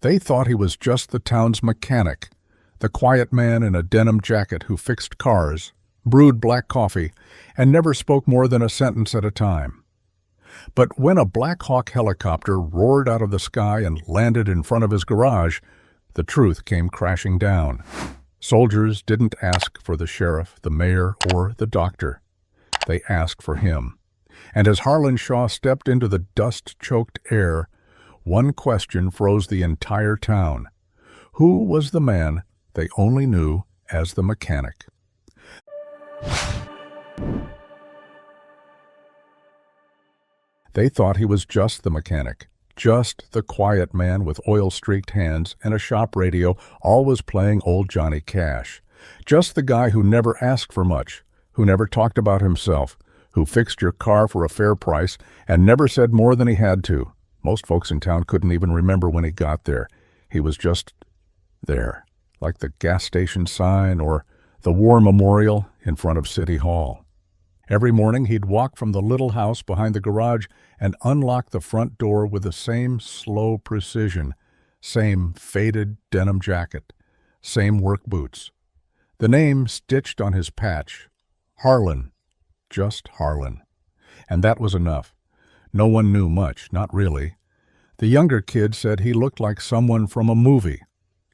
They thought he was just the town's mechanic, the quiet man in a denim jacket who fixed cars, brewed black coffee, and never spoke more than a sentence at a time. But when a Black Hawk helicopter roared out of the sky and landed in front of his garage, the truth came crashing down. Soldiers didn't ask for the sheriff, the mayor, or the doctor. They asked for him. And as Harlan Shaw stepped into the dust-choked air, one question froze the entire town. Who was the man they only knew as the mechanic? They thought he was just the mechanic, just the quiet man with oil-streaked hands and a shop radio always playing old Johnny Cash. Just the guy who never asked for much, who never talked about himself, who fixed your car for a fair price and never said more than he had to. Most folks in town couldn't even remember when he got there. He was just there, like the gas station sign or the war memorial in front of City Hall. Every morning he'd walk from the little house behind the garage and unlock the front door with the same slow precision, same faded denim jacket, same work boots. The name stitched on his patch, Harlan, just Harlan. And that was enough. No one knew much, not really. The younger kid said he looked like someone from a movie,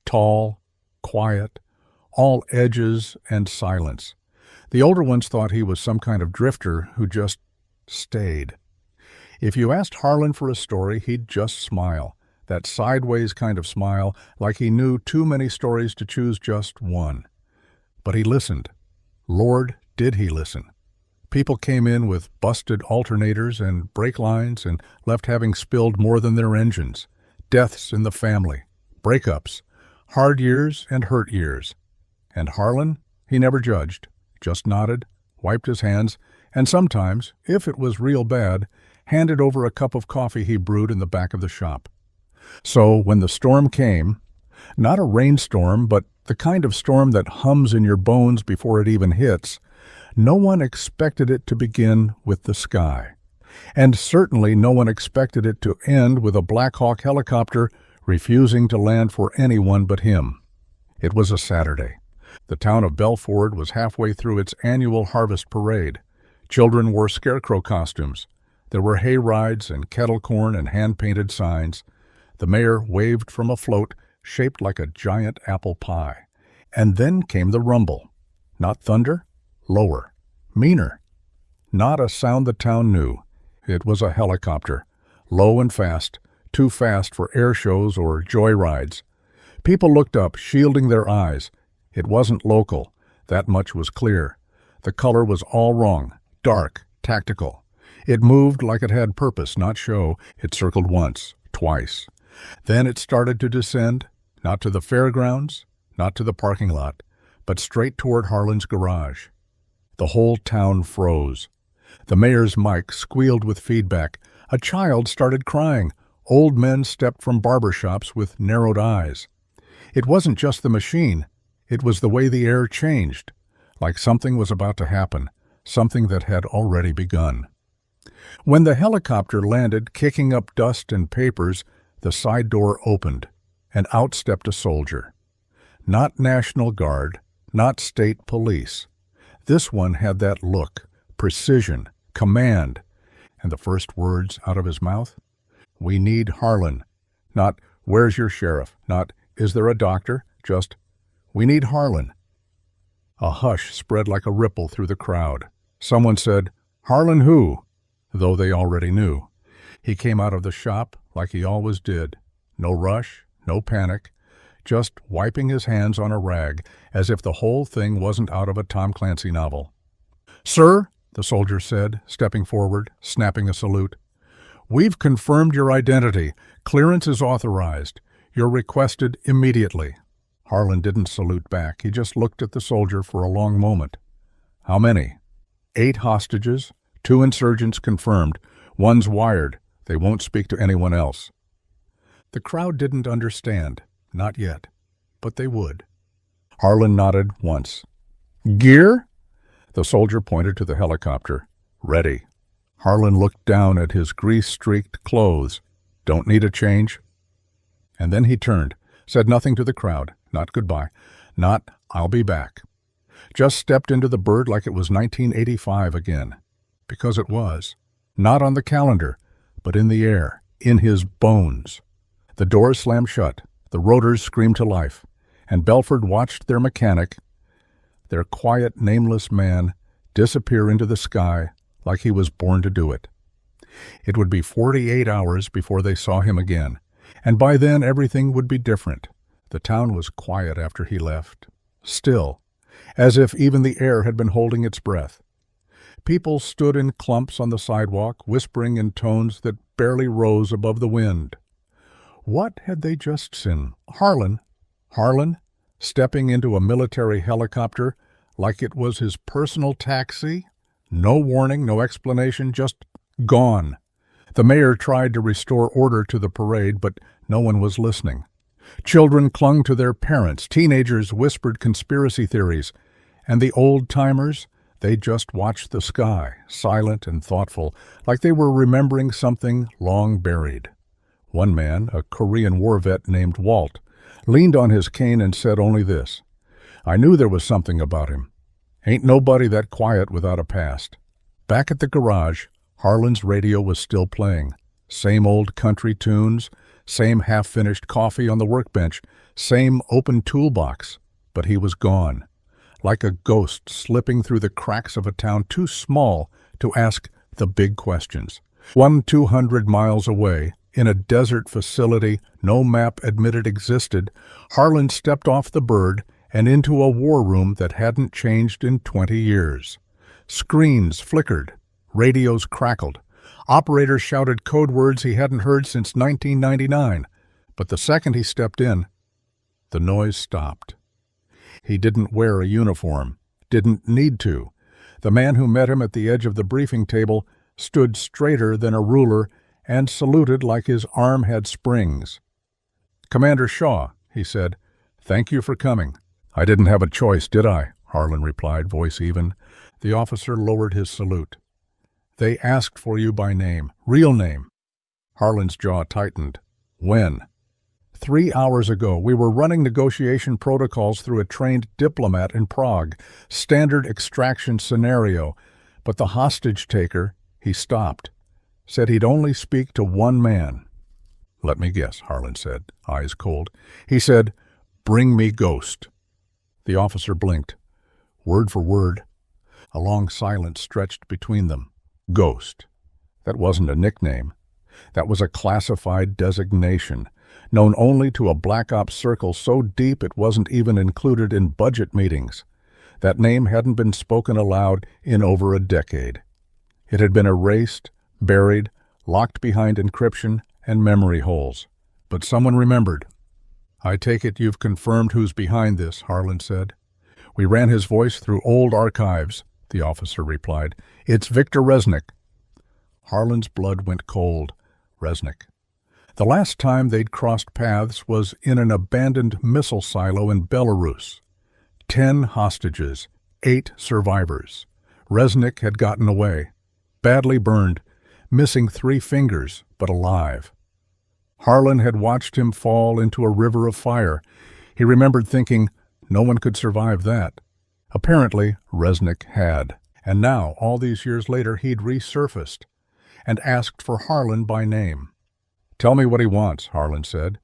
tall, quiet, all edges and silence. The older ones thought he was some kind of drifter who just stayed. If you asked Harlan for a story, he'd just smile, that sideways kind of smile, like he knew too many stories to choose just one. But he listened. Lord, did he listen. People came in with busted alternators and brake lines and left having spilled more than their engines. Deaths in the family, breakups, hard years and hurt years. And Harlan, he never judged, just nodded, wiped his hands, and sometimes, if it was real bad, handed over a cup of coffee he brewed in the back of the shop. So when the storm came, not a rainstorm, but the kind of storm that hums in your bones before it even hits, no one expected it to begin with the sky. And certainly no one expected it to end with a Black Hawk helicopter refusing to land for anyone but him. It was a Saturday. The town of Belleford was halfway through its annual harvest parade. Children wore scarecrow costumes. There were hay rides and kettle corn and hand-painted signs. The mayor waved from a float shaped like a giant apple pie. And then came the rumble. Not thunder, lower, meaner. Not a sound the town knew. It was a helicopter, low and fast, too fast for air shows or joy rides. People looked up, shielding their eyes. It wasn't local. That much was clear. The color was all wrong, dark, tactical. It moved like it had purpose, not show. It circled once, twice. Then it started to descend, not to the fairgrounds, not to the parking lot, but straight toward Harlan's garage. The whole town froze. The mayor's mic squealed with feedback. A child started crying. Old men stepped from barber shops with narrowed eyes. It wasn't just the machine. It was the way the air changed, like something was about to happen, something that had already begun. When the helicopter landed, kicking up dust and papers, the side door opened, and out stepped a soldier. Not National Guard, not state police. This one had that look, precision, command, and the first words out of his mouth? We need Harlan. Not, where's your sheriff? Not, is there a doctor? Just, we need Harlan. A hush spread like a ripple through the crowd. Someone said, Harlan who? Though they already knew. He came out of the shop like he always did. No rush, no panic, just wiping his hands on a rag as if the whole thing wasn't out of a Tom Clancy novel. Sir, the soldier said, stepping forward, snapping a salute. We've confirmed your identity. Clearance is authorized. You're requested immediately. Harlan didn't salute back. He just looked at the soldier for a long moment. How many? 8 hostages, 2 insurgents confirmed. One's wired. They won't speak to anyone else. The crowd didn't understand. Not yet. But they would. Harlan nodded once. Gear? The soldier pointed to the helicopter. Ready. Harlan looked down at his grease-streaked clothes. Don't need a change? And then he turned, said nothing to the crowd, not goodbye, not I'll be back. Just stepped into the bird like it was 1985 again. Because it was. Not on the calendar, but in the air, in his bones. The doors slammed shut, the rotors screamed to life, and Belleford watched their mechanic, their quiet, nameless man, disappear into the sky like he was born to do it. It would be 48 hours before they saw him again, and by then everything would be different. The town was quiet after he left, still, as if even the air had been holding its breath. People stood in clumps on the sidewalk, whispering in tones that barely rose above the wind. What had they just seen? Harlan, stepping into a military helicopter like it was his personal taxi? No warning, no explanation, just gone. The mayor tried to restore order to the parade, but no one was listening. Children clung to their parents, teenagers whispered conspiracy theories, and the old-timers, they just watched the sky, silent and thoughtful, like they were remembering something long buried. One man, a Korean war vet named Walt, leaned on his cane and said only this, "I knew there was something about him. Ain't nobody that quiet without a past." Back at the garage, Harlan's radio was still playing. Same old country tunes, same half-finished coffee on the workbench, same open toolbox, but he was gone, like a ghost slipping through the cracks of a town too small to ask the big questions. 200 miles away, in a desert facility no map admitted existed, Harlan stepped off the bird and into a war room that hadn't changed in 20 years. Screens flickered, radios crackled. Operators shouted code words he hadn't heard since 1999. But the second he stepped in, the noise stopped. He didn't wear a uniform, didn't need to. The man who met him at the edge of the briefing table stood straighter than a ruler and saluted like his arm had springs. "Commander Shaw," he said, "thank you for coming." "I didn't have a choice, did I?" Harlan replied, voice even. The officer lowered his salute. "They asked for you by name, real name." Harlan's jaw tightened. "When?" 3 hours ago. We were running negotiation protocols through a trained diplomat in Prague. Standard extraction scenario. But the hostage-taker, he stopped. Said he'd only speak to one man. "Let me guess," Harlan said, eyes cold. He said, "Bring me Ghost." The officer blinked. Word for word. A long silence stretched between them. Ghost. That wasn't a nickname. That was a classified designation, known only to a black ops circle so deep it wasn't even included in budget meetings. That name hadn't been spoken aloud in over a decade. It had been erased, buried, locked behind encryption and memory holes. But someone remembered. "I take it you've confirmed who's behind this," Harlan said. "We ran his voice through old archives," the officer replied. "It's Victor Resnick." Harlan's blood went cold. Resnick. The last time they'd crossed paths was in an abandoned missile silo in Belarus. 10 hostages, 8 survivors. Resnick had gotten away, badly burned, missing 3 fingers, but alive. Harlan had watched him fall into a river of fire. He remembered thinking, no one could survive that. Apparently, Resnick had. And now, all these years later, he'd resurfaced and asked for Harlan by name. "Tell me what he wants," Harlan said.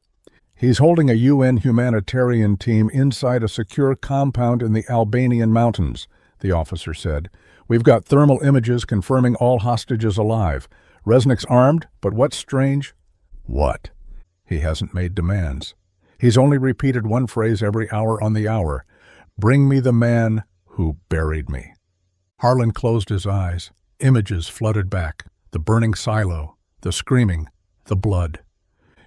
"He's holding a UN humanitarian team inside a secure compound in the Albanian mountains," the officer said. "We've got thermal images confirming all hostages alive. Resnick's armed, but what's strange?" "What?" "He hasn't made demands. He's only repeated one phrase every hour on the hour. Bring me the man who buried me." Harlan closed his eyes. Images flooded back. The burning silo, the screaming, the blood.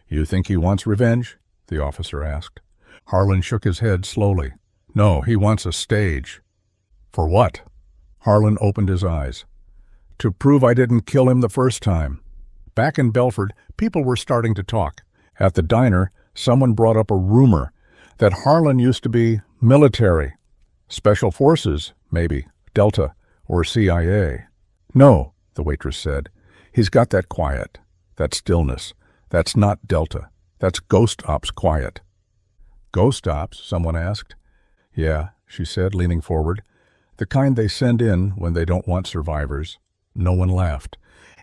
"You think he wants revenge?" the officer asked. Harlan shook his head slowly. "No, he wants a stage." "For what?" Harlan opened his eyes. "To prove I didn't kill him the first time." Back in Belleford, people were starting to talk. At the diner, someone brought up a rumor that Harlan used to be military. Special Forces, maybe, Delta, or CIA. "No," the waitress said. "He's got that quiet, that stillness. That's not Delta. That's Ghost Ops quiet. Ghost Ops? Someone asked. Yeah, she said, leaning forward. The kind they send in when they don't want survivors. No one laughed.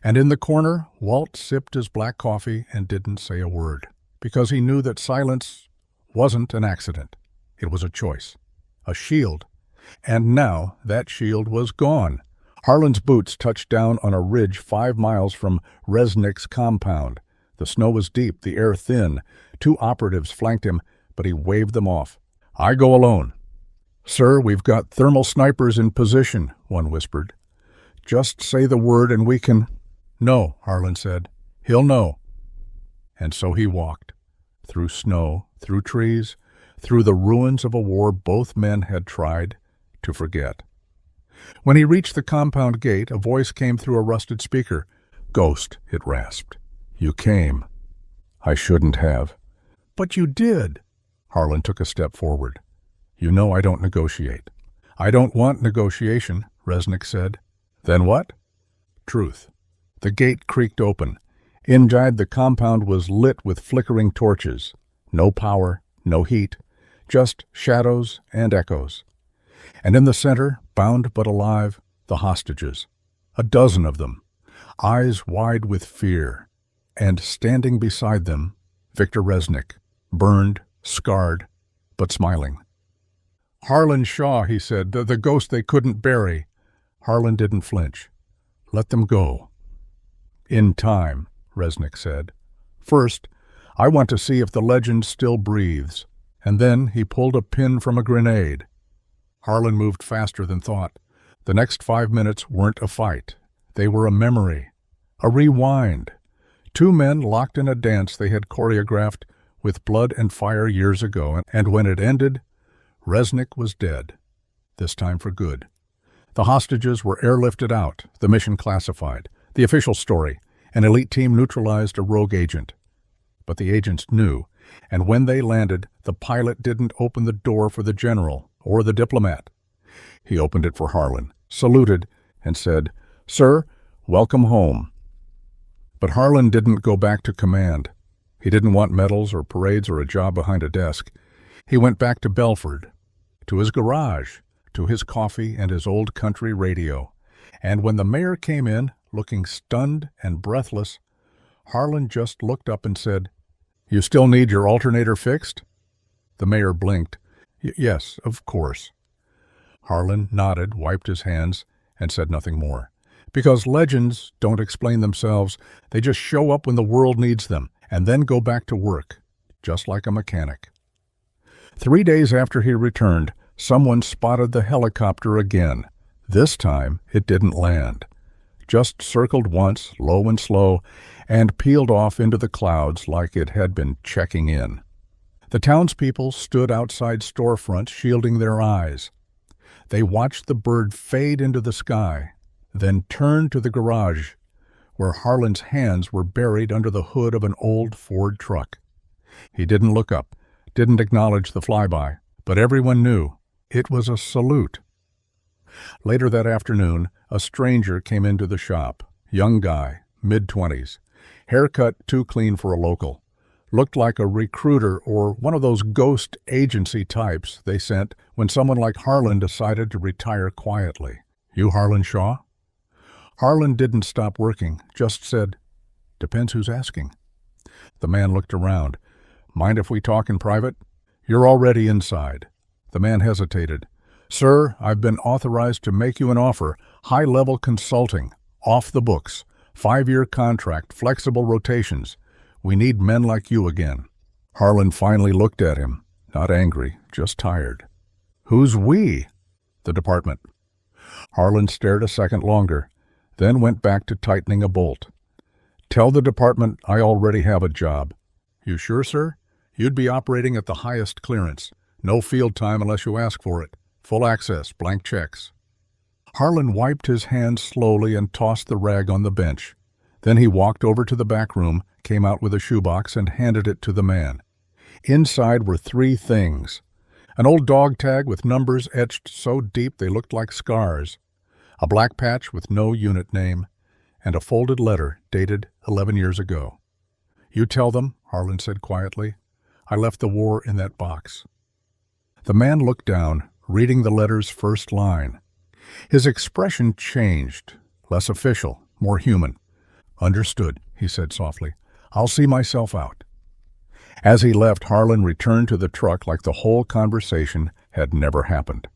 And in the corner, Walt sipped his black coffee and didn't say a word, because he knew that silence wasn't an accident. It was a choice, a shield. And now that shield was gone. Harlan's boots touched down on a ridge 5 miles from Resnick's compound. The snow was deep, the air thin. 2 operatives flanked him, but he waved them off. I go alone. Sir, we've got thermal snipers in position, one whispered. Just say the word and we can... No, Harlan said. He'll know. And so he walked. Through snow, through trees, through the ruins of a war both men had tried to forget. When he reached the compound gate, a voice came through a rusted speaker. Ghost, it rasped. You came. I shouldn't have. But you did. Harlan took a step forward. You know I don't negotiate. I don't want negotiation, Resnick said. Then what? Truth. The gate creaked open. Inside the compound was lit with flickering torches. No power, no heat, just shadows and echoes. And in the center, bound but alive, the hostages. 12 of them, eyes wide with fear. And standing beside them, Victor Resnick, burned, scarred, but smiling. Harlan Shaw, he said, the ghost they couldn't bury. Harlan didn't flinch. Let them go. In time, Resnick said. First, I want to see if the legend still breathes. And then he pulled a pin from a grenade. Harlan moved faster than thought. The next 5 minutes weren't a fight. They were a memory, a rewind. 2 men locked in a dance they had choreographed with blood and fire years ago, and when it ended, Resnick was dead, this time for good. The hostages were airlifted out, the mission classified. The official story, an elite team neutralized a rogue agent. But the agents knew, and when they landed, the pilot didn't open the door for the general or the diplomat. He opened it for Harlan, saluted, and said, Sir, welcome home. But Harlan didn't go back to command. He didn't want medals or parades or a job behind a desk. He went back to Belleford, to his garage, to his coffee and his old country radio. And when the mayor came in, looking stunned and breathless, Harlan just looked up and said, You still need your alternator fixed? The mayor blinked. Yes, of course. Harlan nodded, wiped his hands, and said nothing more. Because legends don't explain themselves, they just show up when the world needs them, and then go back to work, just like a mechanic. 3 days after he returned, someone spotted the helicopter again. This time, it didn't land. Just circled once, low and slow, and peeled off into the clouds like it had been checking in. The townspeople stood outside storefronts, shielding their eyes. They watched the bird fade into the sky, then turned to the garage, where Harlan's hands were buried under the hood of an old Ford truck. He didn't look up, didn't acknowledge the flyby, but everyone knew it was a salute. Later that afternoon, a stranger came into the shop. Young guy, mid-20s, haircut too clean for a local. Looked like a recruiter or one of those ghost agency types they sent when someone like Harlan decided to retire quietly. You Harlan Shaw? Harlan didn't stop working, just said, Depends who's asking. The man looked around. Mind if we talk in private? You're already inside. The man hesitated. Sir, I've been authorized to make you an offer, high-level consulting, off the books, 5-year contract, flexible rotations. We need men like you again. Harlan finally looked at him, not angry, just tired. Who's we? The department. Harlan stared a second longer, then went back to tightening a bolt. Tell the department I already have a job. You sure, sir? You'd be operating at the highest clearance. No field time unless you ask for it. Full access, blank checks. Harlan wiped his hands slowly and tossed the rag on the bench. Then he walked over to the back room, came out with a shoebox, and handed it to the man. Inside were 3 things. An old dog tag with numbers etched so deep they looked like scars, a black patch with no unit name, and a folded letter dated 11 years ago. "You tell them," Harlan said quietly. "I left the war in that box." The man looked down, reading the letter's first line. His expression changed, less official, more human. "Understood," he said softly. "I'll see myself out." As he left, Harlan returned to the truck like the whole conversation had never happened.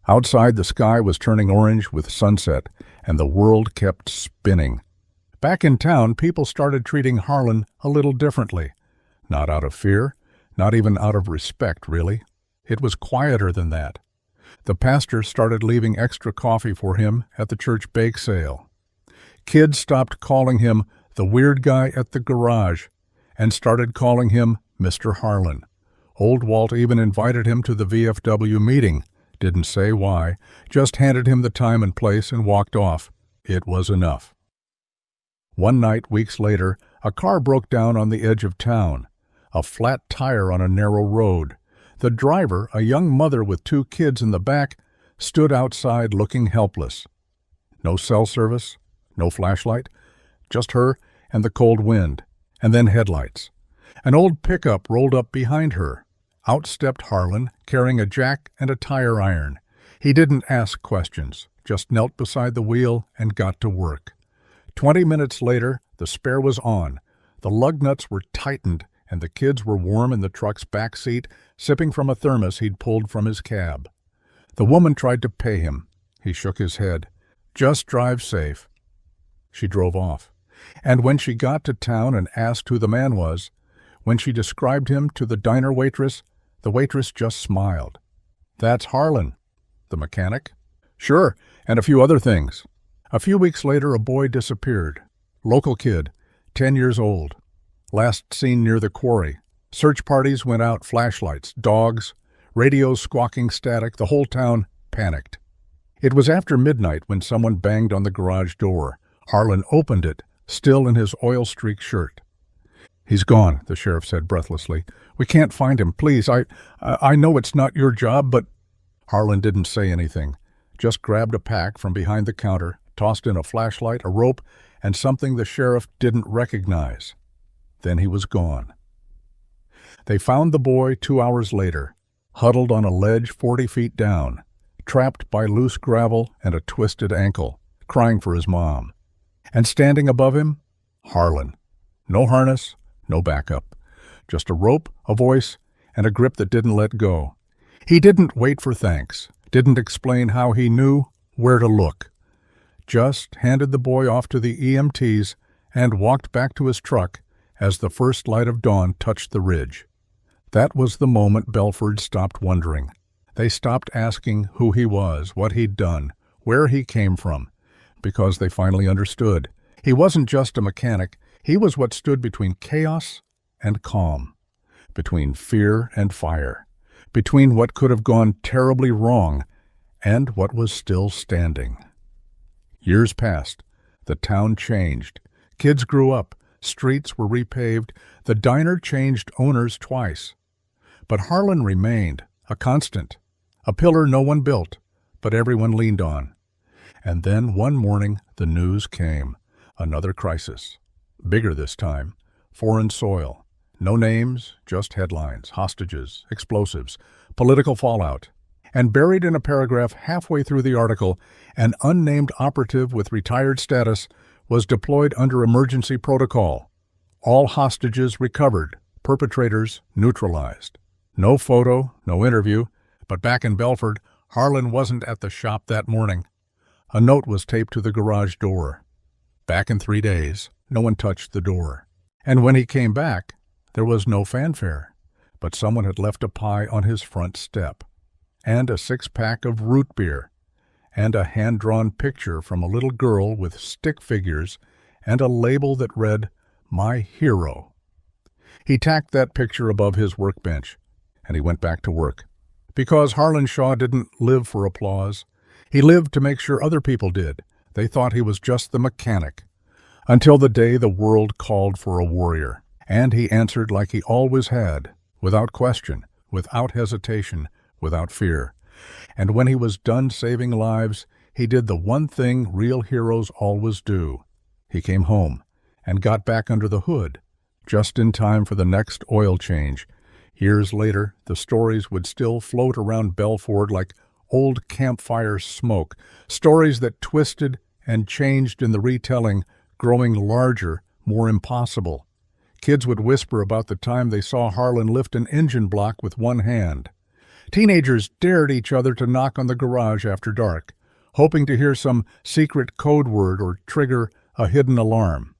Outside, the sky was turning orange with sunset, and the world kept spinning. Back in town, people started treating Harlan a little differently. Not out of fear, not even out of respect, really. It was quieter than that. The pastor started leaving extra coffee for him at the church bake sale. Kids stopped calling him the weird guy at the garage and started calling him Mr. Harlan. Old Walt even invited him to the VFW meeting, didn't say why, just handed him the time and place and walked off. It was enough. One night, weeks later, a car broke down on the edge of town. A flat tire on a narrow road. The driver, a young mother with 2 kids in the back, stood outside looking helpless. No cell service, no flashlight, just her and the cold wind, and then headlights. An old pickup rolled up behind her. Out stepped Harlan, carrying a jack and a tire iron. He didn't ask questions, just knelt beside the wheel and got to work. 20 minutes later, the spare was on. The lug nuts were tightened, and the kids were warm in the truck's back seat, sipping from a thermos he'd pulled from his cab. The woman tried to pay him. He shook his head. "Just drive safe." She drove off. And when she got to town and asked who the man was, when she described him to the diner waitress, the waitress just smiled. "That's Harlan." "The mechanic?" "Sure, and a few other things." A few weeks later, a boy disappeared. Local kid, 10 years old. Last seen near the quarry. Search parties went out, flashlights, dogs, radios squawking static, the whole town panicked. It was after midnight when someone banged on the garage door. Harlan opened it, still in his oil-streaked shirt. "He's gone," the sheriff said breathlessly. "We can't find him. Please, I know it's not your job, but—" Harlan didn't say anything, just grabbed a pack from behind the counter, tossed in a flashlight, a rope, and something the sheriff didn't recognize. Then he was gone. They found the boy 2 hours later, huddled on a ledge 40 feet down, trapped by loose gravel and a twisted ankle, crying for his mom. And standing above him, Harlan. No harness, no backup. Just a rope, a voice, and a grip that didn't let go. He didn't wait for thanks, didn't explain how he knew where to look. Just handed the boy off to the EMTs and walked back to his truck as the first light of dawn touched the ridge. That was the moment Belleford stopped wondering. They stopped asking who he was, what he'd done, where he came from, because they finally understood. He wasn't just a mechanic. He was what stood between chaos and calm, between fear and fire, between what could have gone terribly wrong and what was still standing. Years passed. The town changed. Kids grew up. Streets were repaved. The diner changed owners twice. But Harlan remained, a constant, a pillar no one built, but everyone leaned on. And then one morning the news came. Another crisis. Bigger this time. Foreign soil. No names, just headlines, hostages, explosives, political fallout. And buried in a paragraph halfway through the article, an unnamed operative with retired status was deployed under emergency protocol. All hostages recovered, perpetrators neutralized. No photo, no interview, but back in Belleford, Harlan wasn't at the shop that morning. A note was taped to the garage door. Back in 3 days, no one touched the door. And when he came back, there was no fanfare, but someone had left a pie on his front step, and a 6-pack of root beer, and a hand-drawn picture from a little girl with stick figures and a label that read, "My Hero." He tacked that picture above his workbench, and he went back to work. Because Harlan Shaw didn't live for applause. He lived to make sure other people did. They thought he was just the mechanic. Until the day the world called for a warrior. And he answered like he always had, without question, without hesitation, without fear. And when he was done saving lives, he did the one thing real heroes always do. He came home and got back under the hood, just in time for the next oil change. Years later, the stories would still float around Belleford like old campfire smoke, stories that twisted and changed in the retelling, growing larger, more impossible. Kids would whisper about the time they saw Harlan lift an engine block with one hand. Teenagers dared each other to knock on the garage after dark, hoping to hear some secret code word or trigger a hidden alarm.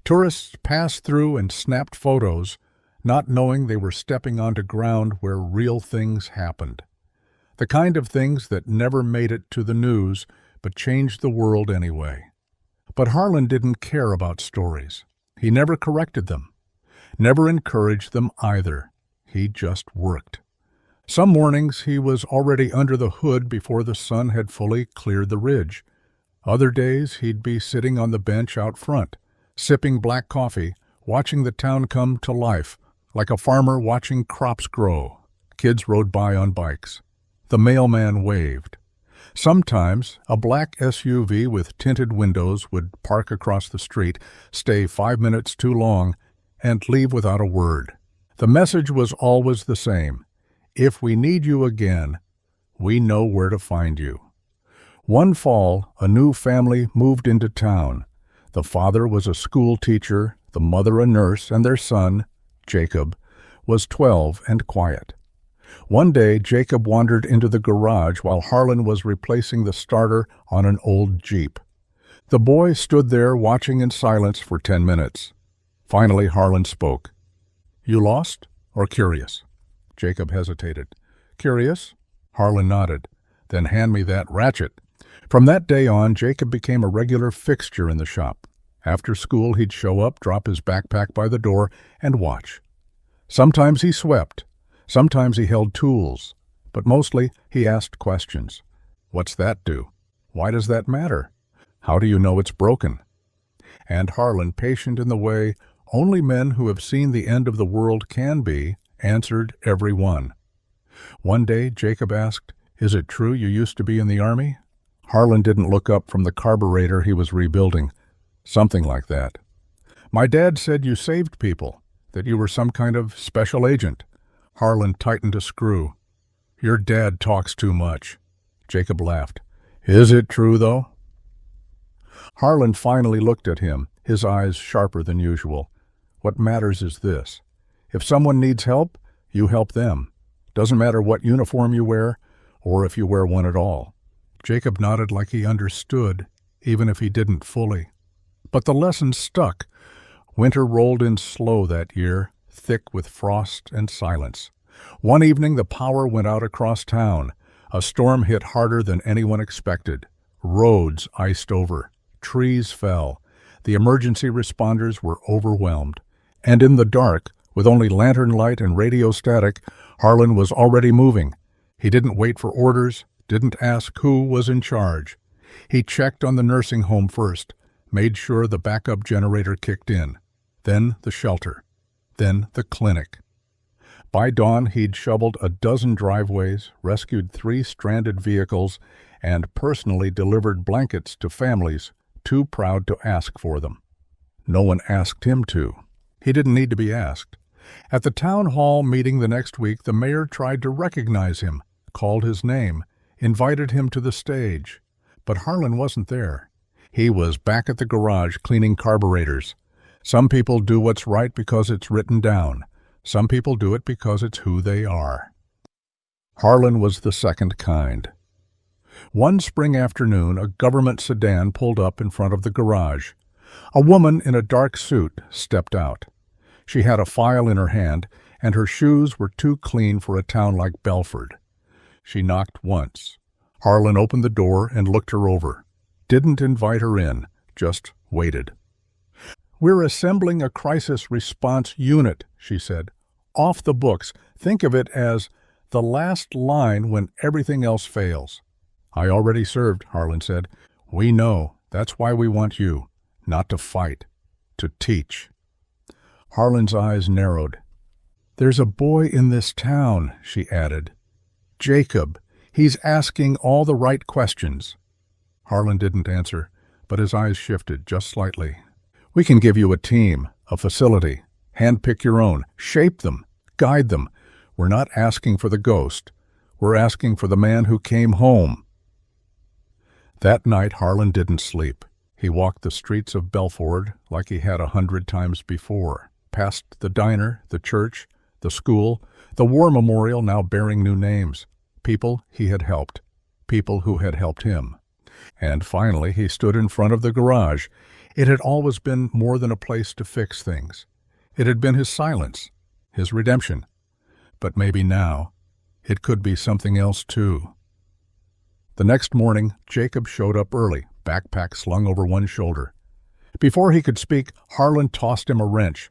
Tourists passed through and snapped photos, not knowing they were stepping onto ground where real things happened. The kind of things that never made it to the news, but changed the world anyway. But Harlan didn't care about stories. He never corrected them, never encouraged them either. He just worked. Some mornings he was already under the hood before the sun had fully cleared the ridge. Other days he'd be sitting on the bench out front, sipping black coffee, watching the town come to life, like a farmer watching crops grow. Kids rode by on bikes. The mailman waved. Sometimes a black SUV with tinted windows would park across the street, stay 5 minutes too long, and leave without a word. The message was always the same. If we need you again, we know where to find you. One fall, a new family moved into town. The father was a school teacher, the mother a nurse, and their son, Jacob, was 12 and quiet. One day, Jacob wandered into the garage while Harlan was replacing the starter on an old Jeep. The boy stood there watching in silence for 10 minutes. Finally, Harlan spoke. "You lost or curious?" Jacob hesitated. "Curious?" Harlan nodded. "Then hand me that ratchet." From that day on, Jacob became a regular fixture in the shop. After school, he'd show up, drop his backpack by the door, and watch. Sometimes he swept. Sometimes he held tools. But mostly he asked questions. "What's that do? Why does that matter? How do you know it's broken?" And Harlan, patient in the way only men who have seen the end of the world can be, answered every one. One day Jacob asked, "Is it true you used to be in the army?" Harlan didn't look up from the carburetor he was rebuilding. "Something like that." "My dad said you saved people, that you were some kind of special agent." Harlan tightened a screw. "Your dad talks too much." Jacob laughed. "Is it true, though?" Harlan finally looked at him, his eyes sharper than usual. "What matters is this. If someone needs help, you help them. Doesn't matter what uniform you wear, or if you wear one at all." Jacob nodded like he understood, even if he didn't fully. But the lesson stuck. Winter rolled in slow that year, thick with frost and silence. One evening the power went out across town. A storm hit harder than anyone expected. Roads iced over. Trees fell. The emergency responders were overwhelmed. And in the dark, with only lantern light and radio static, Harlan was already moving. He didn't wait for orders, didn't ask who was in charge. He checked on the nursing home first, made sure the backup generator kicked in. Then the shelter. Then the clinic. By dawn, he'd shoveled a dozen driveways, rescued 3 stranded vehicles, and personally delivered blankets to families too proud to ask for them. No one asked him to. He didn't need to be asked. At the town hall meeting the next week, the mayor tried to recognize him, called his name, invited him to the stage. But Harlan wasn't there. He was back at the garage cleaning carburetors. Some people do what's right because it's written down. Some people do it because it's who they are. Harlan was the second kind. One spring afternoon, a government sedan pulled up in front of the garage. A woman in a dark suit stepped out. She had a file in her hand, and her shoes were too clean for a town like Belleford. She knocked once. Harlan opened the door and looked her over. Didn't invite her in, just waited. "We're assembling a crisis response unit," she said. "Off the books. Think of it as the last line when everything else fails." "I already served," Harlan said. "We know. That's why we want you. Not to fight. To teach." Harlan's eyes narrowed. "There's a boy in this town," she added. "Jacob. He's asking all the right questions." Harlan didn't answer, but his eyes shifted just slightly. "We can give you a team, a facility. Handpick your own. Shape them. Guide them. We're not asking for the ghost. We're asking for the man who came home. That night, Harlan didn't sleep. He walked the streets of Belleford like he had 100 times before, past the diner, the church, the school, the war memorial now bearing new names, people he had helped, people who had helped him. And finally, he stood in front of the garage. It had always been more than a place to fix things. It had been his silence, his redemption. But maybe now, it could be something else too. The next morning, Jacob showed up early, backpack slung over one shoulder. Before he could speak, Harlan tossed him a wrench.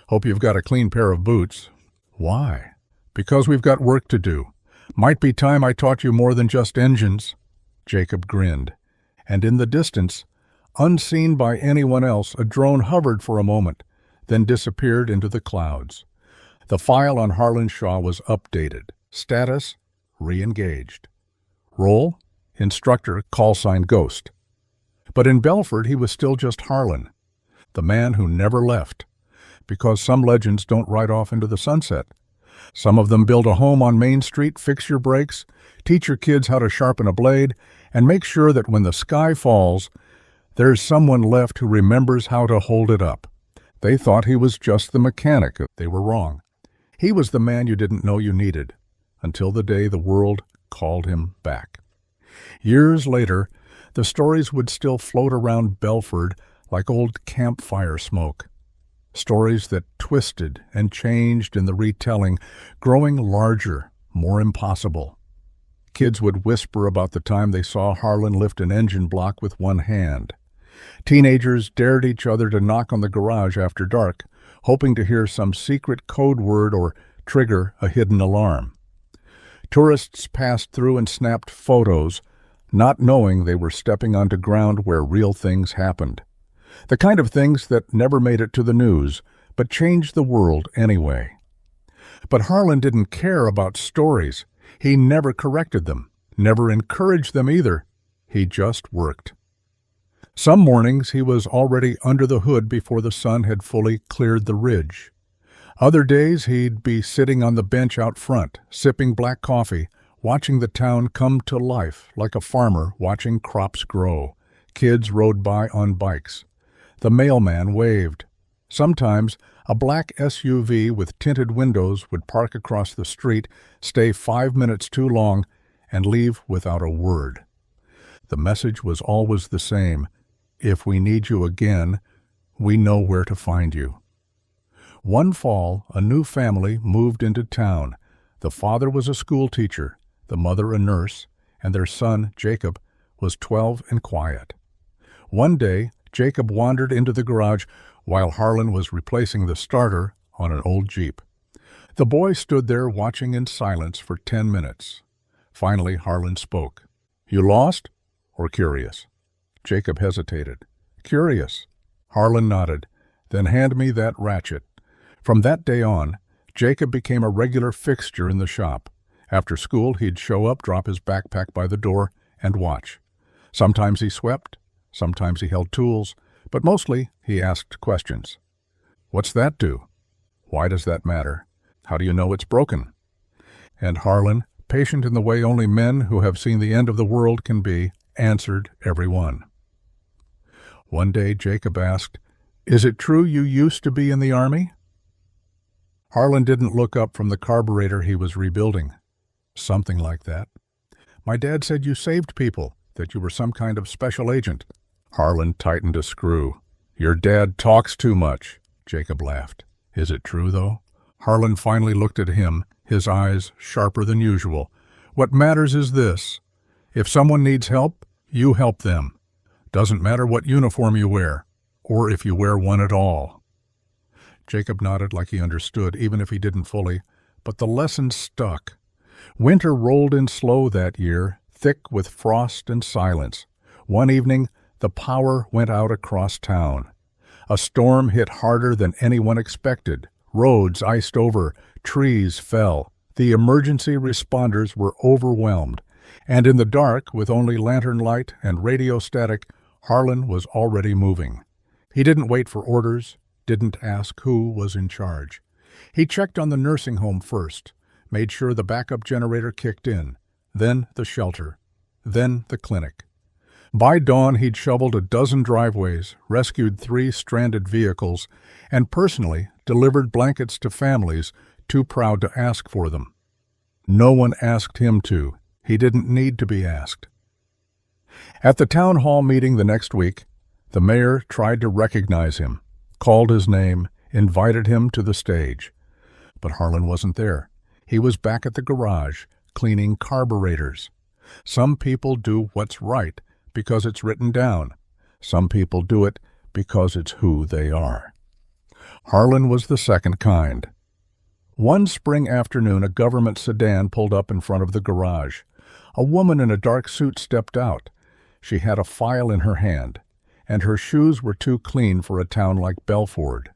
"Hope you've got a clean pair of boots." "Why?" "Because we've got work to do. Might be time I taught you more than just engines." Jacob grinned, and in the distance, unseen by anyone else, a drone hovered for a moment, then disappeared into the clouds. The file on Harlan Shaw was updated. Status: re-engaged. Role: instructor, callsign Ghost. But in Belleford he was still just Harlan, the man who never left, because some legends don't ride off into the sunset. Some of them build a home on Main Street, fix your brakes, teach your kids how to sharpen a blade, and make sure that when the sky falls, there's someone left who remembers how to hold it up. They thought he was just the mechanic. They were wrong. He was the man you didn't know you needed, until the day the world called him back. Years later, the stories would still float around Belleford like old campfire smoke. Stories that twisted and changed in the retelling, growing larger, more impossible. Kids would whisper about the time they saw Harlan lift an engine block with one hand. Teenagers dared each other to knock on the garage after dark, hoping to hear some secret code word or trigger a hidden alarm. Tourists passed through and snapped photos, not knowing they were stepping onto ground where real things happened. The kind of things that never made it to the news, but changed the world anyway. But Harlan didn't care about stories. He never corrected them, never encouraged them either. He just worked. Some mornings he was already under the hood before the sun had fully cleared the ridge. Other days he'd be sitting on the bench out front, sipping black coffee, watching the town come to life like a farmer watching crops grow. Kids rode by on bikes. The mailman waved. Sometimes a black SUV with tinted windows would park across the street, stay 5 minutes too long, and leave without a word. The message was always the same. If we need you again, we know where to find you. One fall, a new family moved into town. The father was a school teacher, the mother a nurse, and their son, Jacob, was 12 and quiet. One day, Jacob wandered into the garage while Harlan was replacing the starter on an old Jeep. The boy stood there watching in silence for 10 minutes. Finally, Harlan spoke. "You lost or curious?" Jacob hesitated. "Curious." Harlan nodded. "Then hand me that ratchet." From that day on, Jacob became a regular fixture in the shop. After school, he'd show up, drop his backpack by the door, and watch. Sometimes he swept, sometimes he held tools, but mostly he asked questions. "What's that do? Why does that matter? How do you know it's broken?" And Harlan, patient in the way only men who have seen the end of the world can be, answered every one. One day Jacob asked, "Is it true you used to be in the army?" Harlan didn't look up from the carburetor he was rebuilding. "Something like that." "My dad said you saved people, that you were some kind of special agent." Harlan tightened a screw. "Your dad talks too much," Jacob laughed. "Is it true, though?" Harlan finally looked at him, his eyes sharper than usual. "What matters is this. If someone needs help, you help them. Doesn't matter what uniform you wear, or if you wear one at all." Jacob nodded like he understood, even if he didn't fully, but the lesson stuck. Winter rolled in slow that year, thick with frost and silence. One evening, the power went out across town. A storm hit harder than anyone expected. Roads iced over, trees fell. The emergency responders were overwhelmed. And in the dark, with only lantern light and radio static, Harlan was already moving. He didn't wait for orders. didn't ask who was in charge. He checked on the nursing home first, made sure the backup generator kicked in, then the shelter, then the clinic. By dawn, he'd shoveled a dozen driveways, rescued 3 stranded vehicles, and personally delivered blankets to families too proud to ask for them. No one asked him to. He didn't need to be asked. At the town hall meeting the next week, the mayor tried to recognize him, called his name, invited him to the stage. But Harlan wasn't there. He was back at the garage, cleaning carburetors. Some people do what's right because it's written down. Some people do it because it's who they are. Harlan was the second kind. One spring afternoon, a government sedan pulled up in front of the garage. A woman in a dark suit stepped out. She had a file in her hand, and her shoes were too clean for a town like Belleford.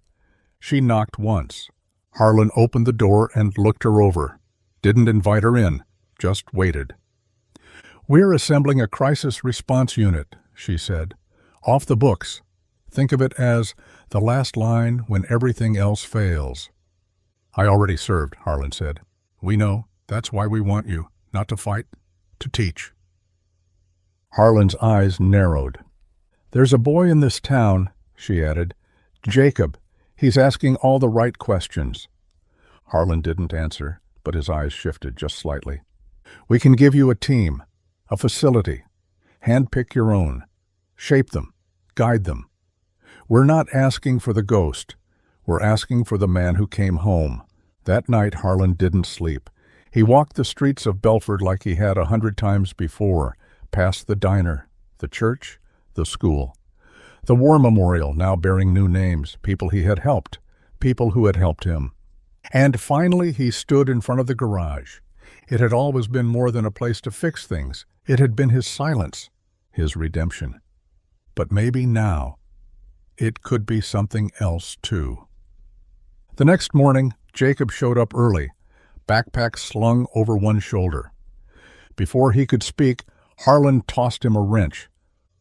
She knocked once. Harlan opened the door and looked her over. Didn't invite her in, just waited. "We're assembling a crisis response unit," she said. "Off the books. Think of it as the last line when everything else fails." "I already served," Harlan said. "We know. That's why we want you. Not to fight, to teach." Harlan's eyes narrowed. "There's a boy in this town," she added. "Jacob. He's asking all the right questions." Harlan didn't answer, but his eyes shifted just slightly. "We can give you a team, a facility. Handpick your own. Shape them. Guide them. We're not asking for the ghost. We're asking for the man who came home." That night Harlan didn't sleep. He walked the streets of Belleford like he had 100 times before, past the diner, the church, the school. The war memorial, now bearing new names, people he had helped, people who had helped him. And finally he stood in front of the garage. It had always been more than a place to fix things. It had been his silence, his redemption. But maybe now, it could be something else too. The next morning, Jacob showed up early, backpack slung over one shoulder. Before he could speak, Harlan tossed him a wrench.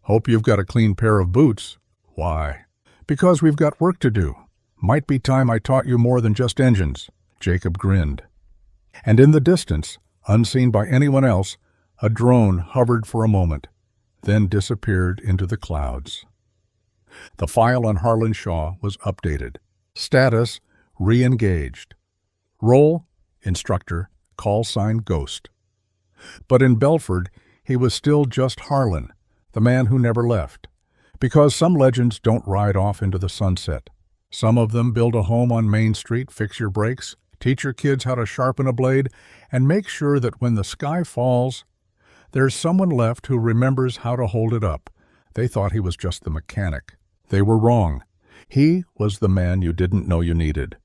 "Hope you've got a clean pair of boots." "Why?" "Because we've got work to do. Might be time I taught you more than just engines." Jacob grinned. And in the distance, unseen by anyone else, a drone hovered for a moment, then disappeared into the clouds. The file on Harlan Shaw was updated. Status: re-engaged. Role: instructor, call sign Ghost. But in Belleford, he was still just Harlan, the man who never left. Because some legends don't ride off into the sunset. Some of them build a home on Main Street, fix your brakes, teach your kids how to sharpen a blade, and make sure that when the sky falls, there's someone left who remembers how to hold it up. They thought he was just the mechanic. They were wrong. He was the man you didn't know you needed,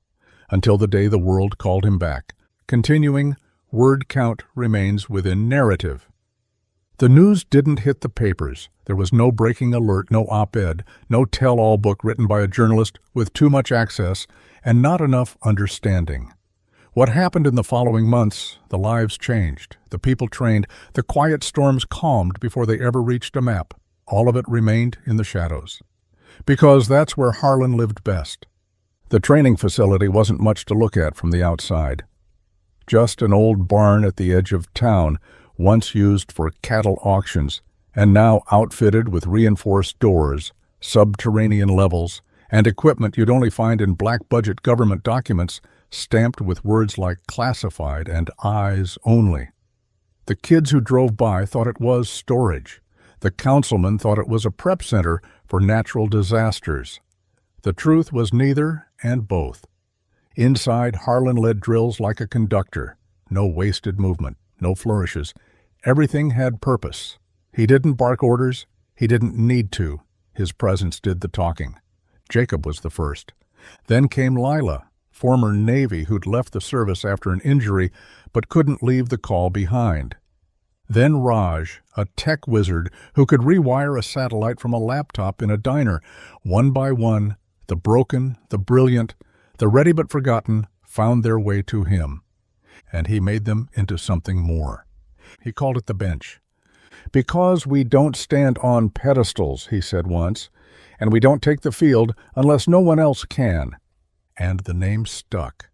until the day the world called him back. Continuing, word count remains within narrative. The news didn't hit the papers. There was no breaking alert, no op-ed, no tell-all book written by a journalist with too much access and not enough understanding. What happened in the following months, the lives changed, the people trained, the quiet storms calmed before they ever reached a map. All of it remained in the shadows. Because that's where Harlan lived best. The training facility wasn't much to look at from the outside. Just an old barn at the edge of town, once used for cattle auctions, and now outfitted with reinforced doors, subterranean levels, and equipment you'd only find in black-budget government documents stamped with words like classified and eyes only. The kids who drove by thought it was storage. The councilman thought it was a prep center for natural disasters. The truth was neither and both. Inside, Harlan led drills like a conductor. No wasted movement, no flourishes. Everything had purpose. He didn't bark orders. He didn't need to. His presence did the talking. Jacob was the first. Then came Lila, former Navy who'd left the service after an injury but couldn't leave the call behind. Then Raj, a tech wizard who could rewire a satellite from a laptop in a diner. One by one, the broken, the brilliant, the ready but forgotten found their way to him. And he made them into something more. He called it the bench. "Because we don't stand on pedestals," he said once, "and we don't take the field unless no one else can." And the name stuck.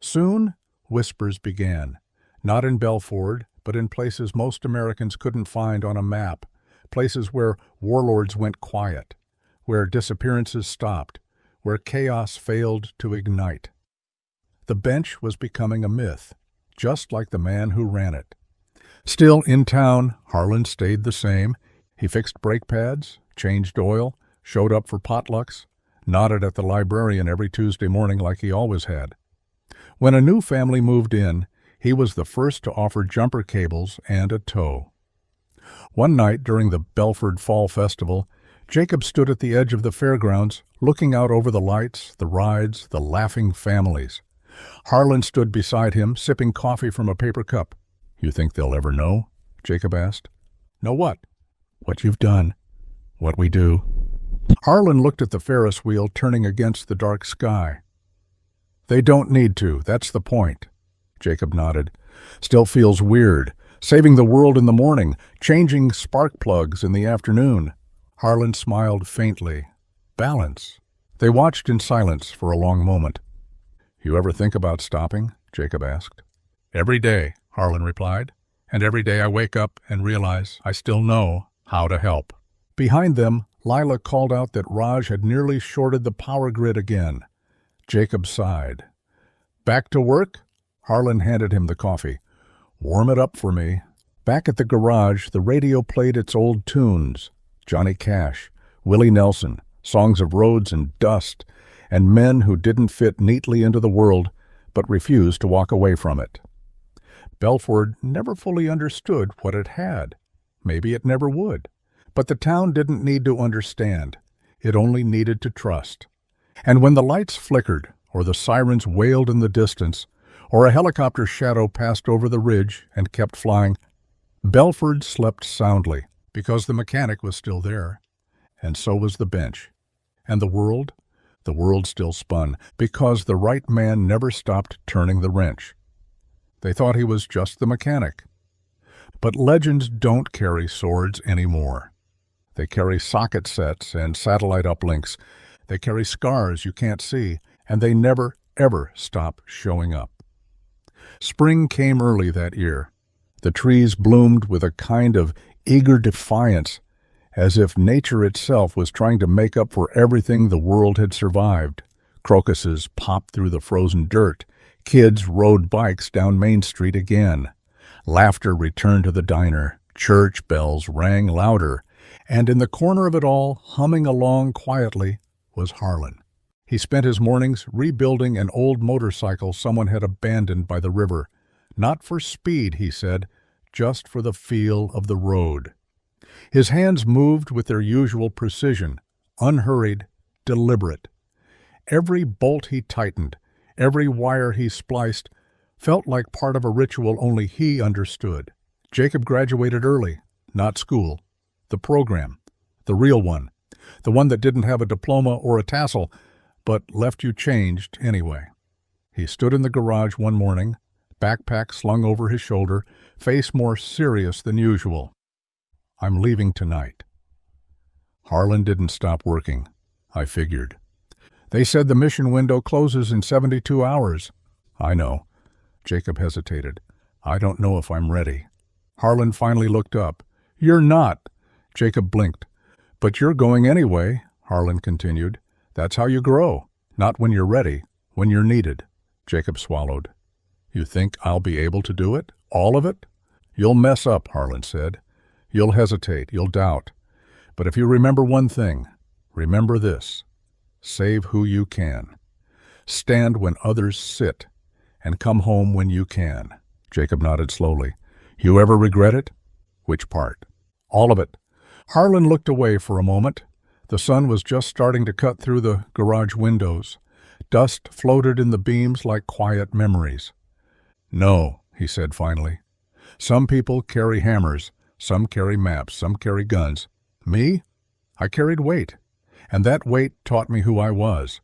Soon, whispers began, not in Belleford, but in places most Americans couldn't find on a map, places where warlords went quiet, where disappearances stopped, where chaos failed to ignite. The bench was becoming a myth, just like the man who ran it. Still, in town, Harlan stayed the same. He fixed brake pads, changed oil, showed up for potlucks, nodded at the librarian every Tuesday morning like he always had. When a new family moved in, he was the first to offer jumper cables and a tow. One night during the Belleford Fall Festival, Jacob stood at the edge of the fairgrounds, looking out over the lights, the rides, the laughing families. Harlan stood beside him, sipping coffee from a paper cup. "You think they'll ever know?" Jacob asked. "Know what?" "What you've done. What we do." Harlan looked at the Ferris wheel turning against the dark sky. "They don't need to, that's the point." Jacob nodded. "Still feels weird. Saving the world in the morning, changing spark plugs in the afternoon." Harlan smiled faintly. Balance. They watched in silence for a long moment. "You ever think about stopping?" Jacob asked. "Every day," Harlan replied. "And every day I wake up and realize I still know how to help." Behind them, Lila called out that Raj had nearly shorted the power grid again. Jacob sighed. "Back to work?" Harlan handed him the coffee. "Warm it up for me." Back at the garage, the radio played its old tunes. Johnny Cash, Willie Nelson, songs of roads and dust, and men who didn't fit neatly into the world, but refused to walk away from it. Belleford never fully understood what it had. Maybe it never would. But the town didn't need to understand. It only needed to trust. And when the lights flickered, or the sirens wailed in the distance, or a helicopter shadow passed over the ridge and kept flying, Belleford slept soundly, because the mechanic was still there, and so was the bench. And the world still spun, because the right man never stopped turning the wrench. They thought he was just the mechanic. But legends don't carry swords anymore. They carry socket sets and satellite uplinks. They carry scars you can't see, and they never, ever stop showing up. Spring came early that year. The trees bloomed with a kind of eager defiance, as if nature itself was trying to make up for everything the world had survived. Crocuses popped through the frozen dirt. Kids rode bikes down Main Street again. Laughter returned to the diner. Church bells rang louder. And in the corner of it all, humming along quietly, was Harlan. He spent his mornings rebuilding an old motorcycle someone had abandoned by the river. Not for speed, he said, just for the feel of the road. His hands moved with their usual precision, unhurried, deliberate. Every bolt he tightened, every wire he spliced, felt like part of a ritual only he understood. Jacob graduated early, not school. The program, the real one, the one that didn't have a diploma or a tassel, but left you changed anyway. He stood in the garage one morning, backpack slung over his shoulder, face more serious than usual. "I'm leaving tonight." Harlan didn't stop working. I figured. "They said the mission window closes in 72 hours. "I know." Jacob hesitated. "I don't know if I'm ready." Harlan finally looked up. "You're not." Jacob blinked. "But you're going anyway," Harlan continued. "That's how you grow. Not when you're ready, when you're needed." Jacob swallowed. "You think I'll be able to do it? All of it?" "You'll mess up," Harlan said. "You'll hesitate, you'll doubt. But if you remember one thing, remember this. Save who you can. Stand when others sit, and come home when you can." Jacob nodded slowly. "You ever regret it?" "Which part?" "All of it." Harlan looked away for a moment. The sun was just starting to cut through the garage windows. Dust floated in the beams like quiet memories. "No," he said finally. "Some people carry hammers, some carry maps, some carry guns. Me? I carried weight, and that weight taught me who I was."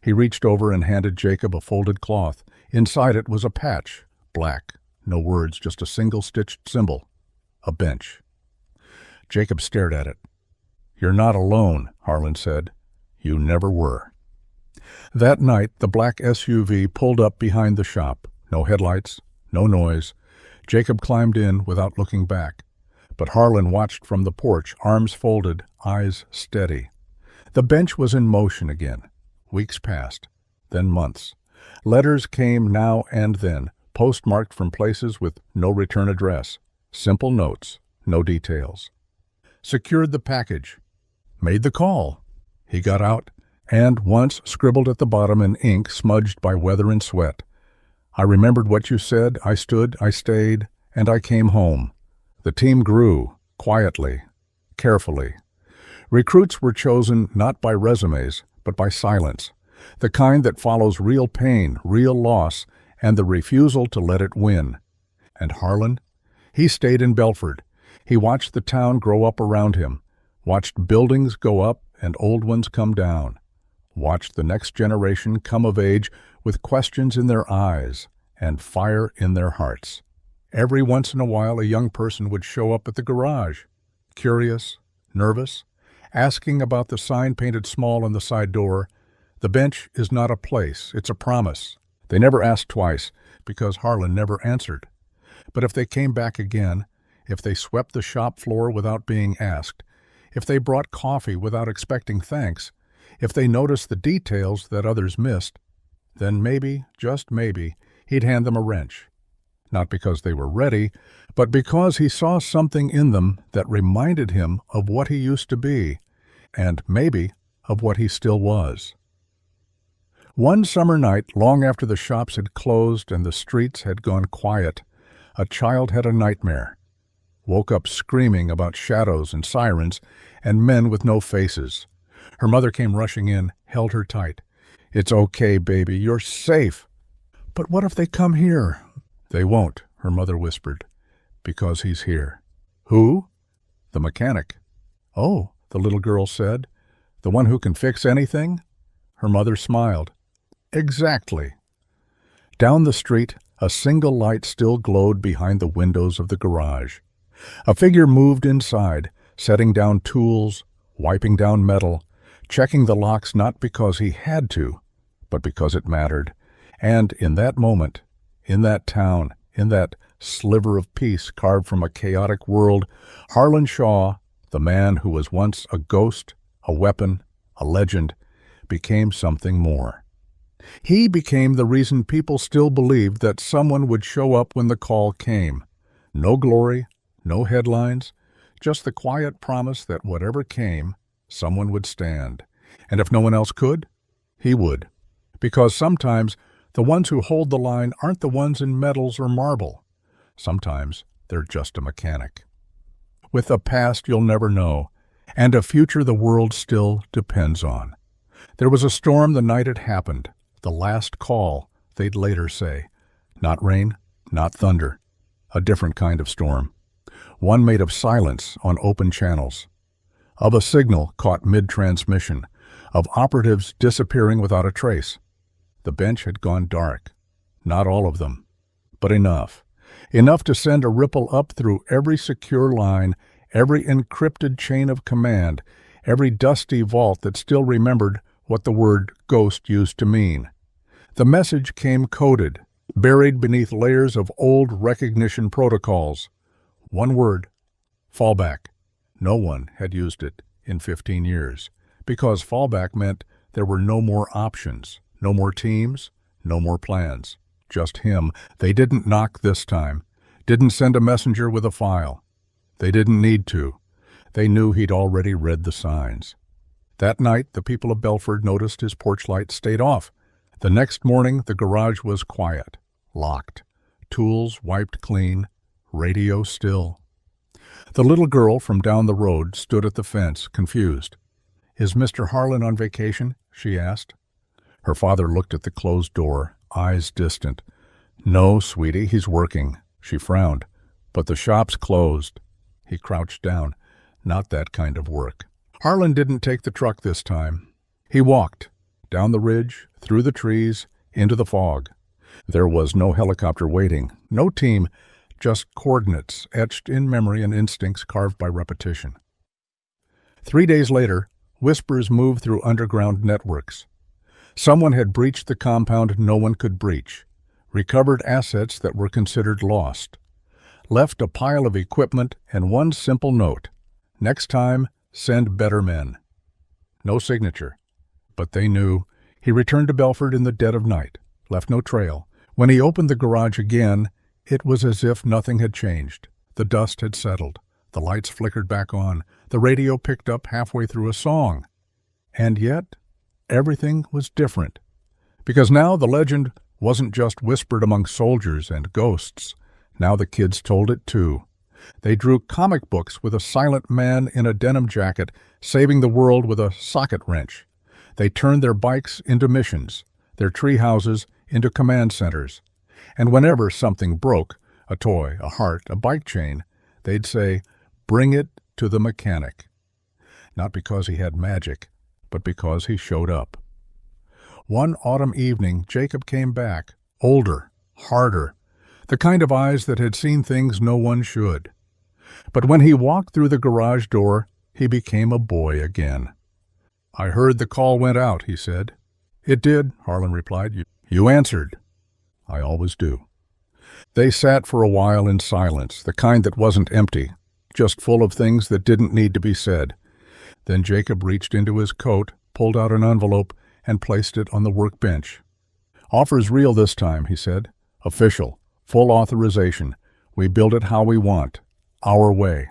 He reached over and handed Jacob a folded cloth. Inside it was a patch, black, no words, just a single-stitched symbol. A bench. Jacob stared at it. "You're not alone," Harlan said. "You never were." That night, the black SUV pulled up behind the shop. No headlights, no noise. Jacob climbed in without looking back. But Harlan watched from the porch, arms folded, eyes steady. The bench was in motion again. Weeks passed, then months. Letters came now and then, postmarked from places with no return address. Simple notes, no details. Secured the package. Made the call. He got out, and once scribbled at the bottom in ink smudged by weather and sweat. "I remembered what you said, I stood, I stayed, and I came home." The team grew, quietly, carefully. Recruits were chosen not by resumes, but by silence, the kind that follows real pain, real loss, and the refusal to let it win. And Harlan? He stayed in Belleford. He watched the town grow up around him, watched buildings go up and old ones come down, watched the next generation come of age with questions in their eyes and fire in their hearts. Every once in a while a young person would show up at the garage, curious, nervous, asking about the sign painted small on the side door. "The bench is not a place, it's a promise." They never asked twice, because Harlan never answered. But if they came back again, if they swept the shop floor without being asked, if they brought coffee without expecting thanks, if they noticed the details that others missed, then maybe, just maybe, he'd hand them a wrench. Not because they were ready, but because he saw something in them that reminded him of what he used to be, and maybe of what he still was. One summer night, long after the shops had closed and the streets had gone quiet, a child had a nightmare. Woke up screaming about shadows and sirens and men with no faces. Her mother came rushing in, held her tight. "It's okay, baby, you're safe." "But what if they come here?" "They won't," her mother whispered, "because he's here." "Who?" "The mechanic." "Oh," the little girl said. "The one who can fix anything?" Her mother smiled. "Exactly." Down the street, a single light still glowed behind the windows of the garage. A figure moved inside, setting down tools, wiping down metal, checking the locks not because he had to, but because it mattered. And in that moment, in that town, in that sliver of peace carved from a chaotic world, Harlan Shaw, the man who was once a ghost, a weapon, a legend, became something more. He became the reason people still believed that someone would show up when the call came. No glory, no headlines, just the quiet promise that whatever came, someone would stand. And if no one else could, he would. Because sometimes the ones who hold the line aren't the ones in metals or marble. Sometimes they're just a mechanic. With a past you'll never know, and a future the world still depends on. There was a storm the night it happened, the last call, they'd later say. Not rain, not thunder, a different kind of storm. One made of silence on open channels, of a signal caught mid-transmission, of operatives disappearing without a trace. The bench had gone dark. Not all of them, but enough. Enough to send a ripple up through every secure line, every encrypted chain of command, every dusty vault that still remembered what the word ghost used to mean. The message came coded, buried beneath layers of old recognition protocols. One word, fallback. No one had used it in 15 years, because fallback meant there were no more options, no more teams, no more plans. Just him. They didn't knock this time, didn't send a messenger with a file. They didn't need to. They knew he'd already read the signs. That night, the people of Belleford noticed his porch light stayed off. The next morning, the garage was quiet, locked, tools wiped clean, radio still. The little girl from down the road stood at the fence, confused. "Is Mr. Harlan on vacation?" she asked. Her father looked at the closed door, eyes distant. "No, sweetie, he's working." She frowned. "But the shop's closed." He crouched down. "Not that kind of work." Harlan didn't take the truck this time. He walked, down the ridge, through the trees, into the fog. There was no helicopter waiting, no team, just coordinates etched in memory and instincts carved by repetition. 3 days later, whispers moved through underground networks. Someone had breached the compound no one could breach, recovered assets that were considered lost, left a pile of equipment and one simple note: next time, send better men. No signature, but they knew. He returned to Belleford in the dead of night, left no trail. When he opened the garage again, it was as if nothing had changed. The dust had settled. The lights flickered back on. The radio picked up halfway through a song. And yet, everything was different. Because now the legend wasn't just whispered among soldiers and ghosts. Now the kids told it too. They drew comic books with a silent man in a denim jacket saving the world with a socket wrench. They turned their bikes into missions, their tree houses into command centers. And whenever something broke, a toy, a heart, a bike chain, they'd say, "Bring it to the mechanic." Not because he had magic, but because he showed up. One autumn evening, Jacob came back, older, harder, the kind of eyes that had seen things no one should. But when he walked through the garage door, he became a boy again. "I heard the call went out," he said. "It did," Harlan replied. You answered." "I always do." They sat for a while in silence, the kind that wasn't empty, just full of things that didn't need to be said. Then Jacob reached into his coat, pulled out an envelope, and placed it on the workbench. "Offer's real this time," he said. "Official, full authorization. We build it how we want, our way."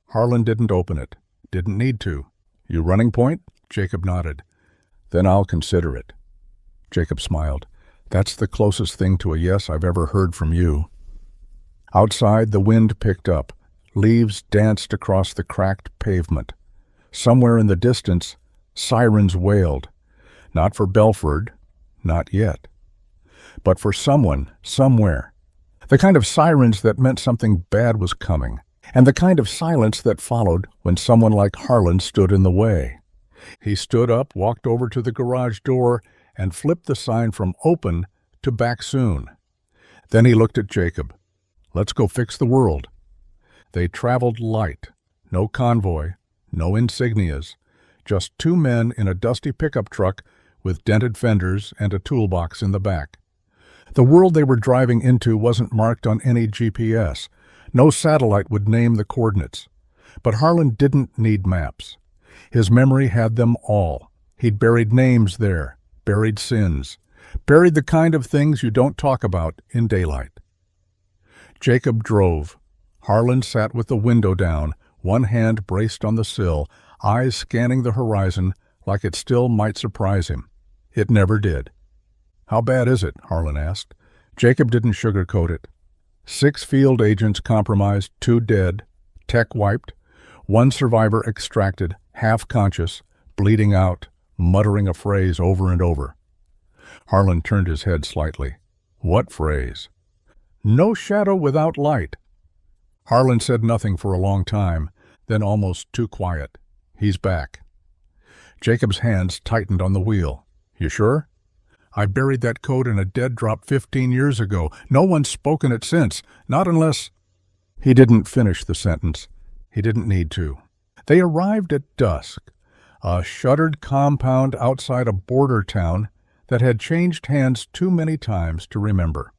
Harlan didn't open it, didn't need to. "You running point?" Jacob nodded. "Then I'll consider it." Jacob smiled. "That's the closest thing to a yes I've ever heard from you." Outside, the wind picked up. Leaves danced across the cracked pavement. Somewhere in the distance, sirens wailed. Not for Belleford, not yet. But for someone, somewhere. The kind of sirens that meant something bad was coming, and the kind of silence that followed when someone like Harlan stood in the way. He stood up, walked over to the garage door, and flipped the sign from "open" to "back soon." Then he looked at Jacob. "Let's go fix the world." They traveled light. No convoy, no insignias. Just two men in a dusty pickup truck with dented fenders and a toolbox in the back. The world they were driving into wasn't marked on any GPS. No satellite would name the coordinates. But Harlan didn't need maps. His memory had them all. He'd buried names there, buried sins, buried the kind of things you don't talk about in daylight. Jacob drove. Harlan sat with the window down, one hand braced on the sill, eyes scanning the horizon like it still might surprise him. It never did. "How bad is it?" Harlan asked. Jacob didn't sugarcoat it. 6 field agents compromised, 2 dead, tech wiped, 1 survivor extracted, half conscious, bleeding out, muttering a phrase over and over. Harlan turned his head slightly. "What phrase?" "No shadow without light." Harlan said nothing for a long time, then almost too quiet. "He's back." Jacob's hands tightened on the wheel. "You sure?" "I buried that code in a dead drop 15 years ago. No one's spoken it since, not unless—" He didn't finish the sentence. He didn't need to. They arrived at dusk, a shuttered compound outside a border town that had changed hands too many times to remember.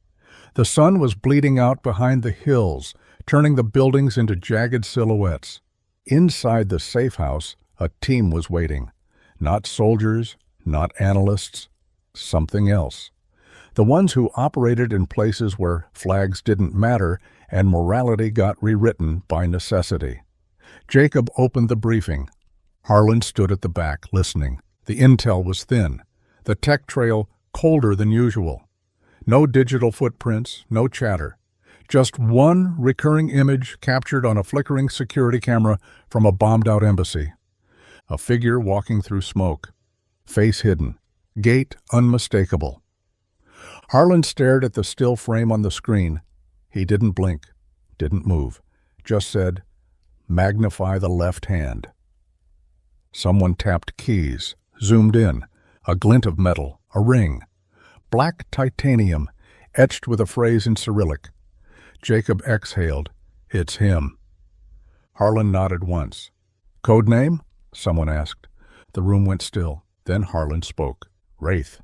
The sun was bleeding out behind the hills, turning the buildings into jagged silhouettes. Inside the safe house, a team was waiting. Not soldiers, not analysts, something else. The ones who operated in places where flags didn't matter and morality got rewritten by necessity. Jacob opened the briefing. Harlan stood at the back, listening. The intel was thin. The tech trail colder than usual. No digital footprints, no chatter. Just one recurring image captured on a flickering security camera from a bombed-out embassy. A figure walking through smoke. Face hidden. Gait unmistakable. Harlan stared at the still frame on the screen. He didn't blink, didn't move. Just said, "Magnify the left hand." Someone tapped keys, zoomed in. A glint of metal, a ring. Black titanium, etched with a phrase in Cyrillic. Jacob exhaled. "It's him." Harlan nodded once. "Code name?" someone asked. The room went still. Then Harlan spoke. "Wraith."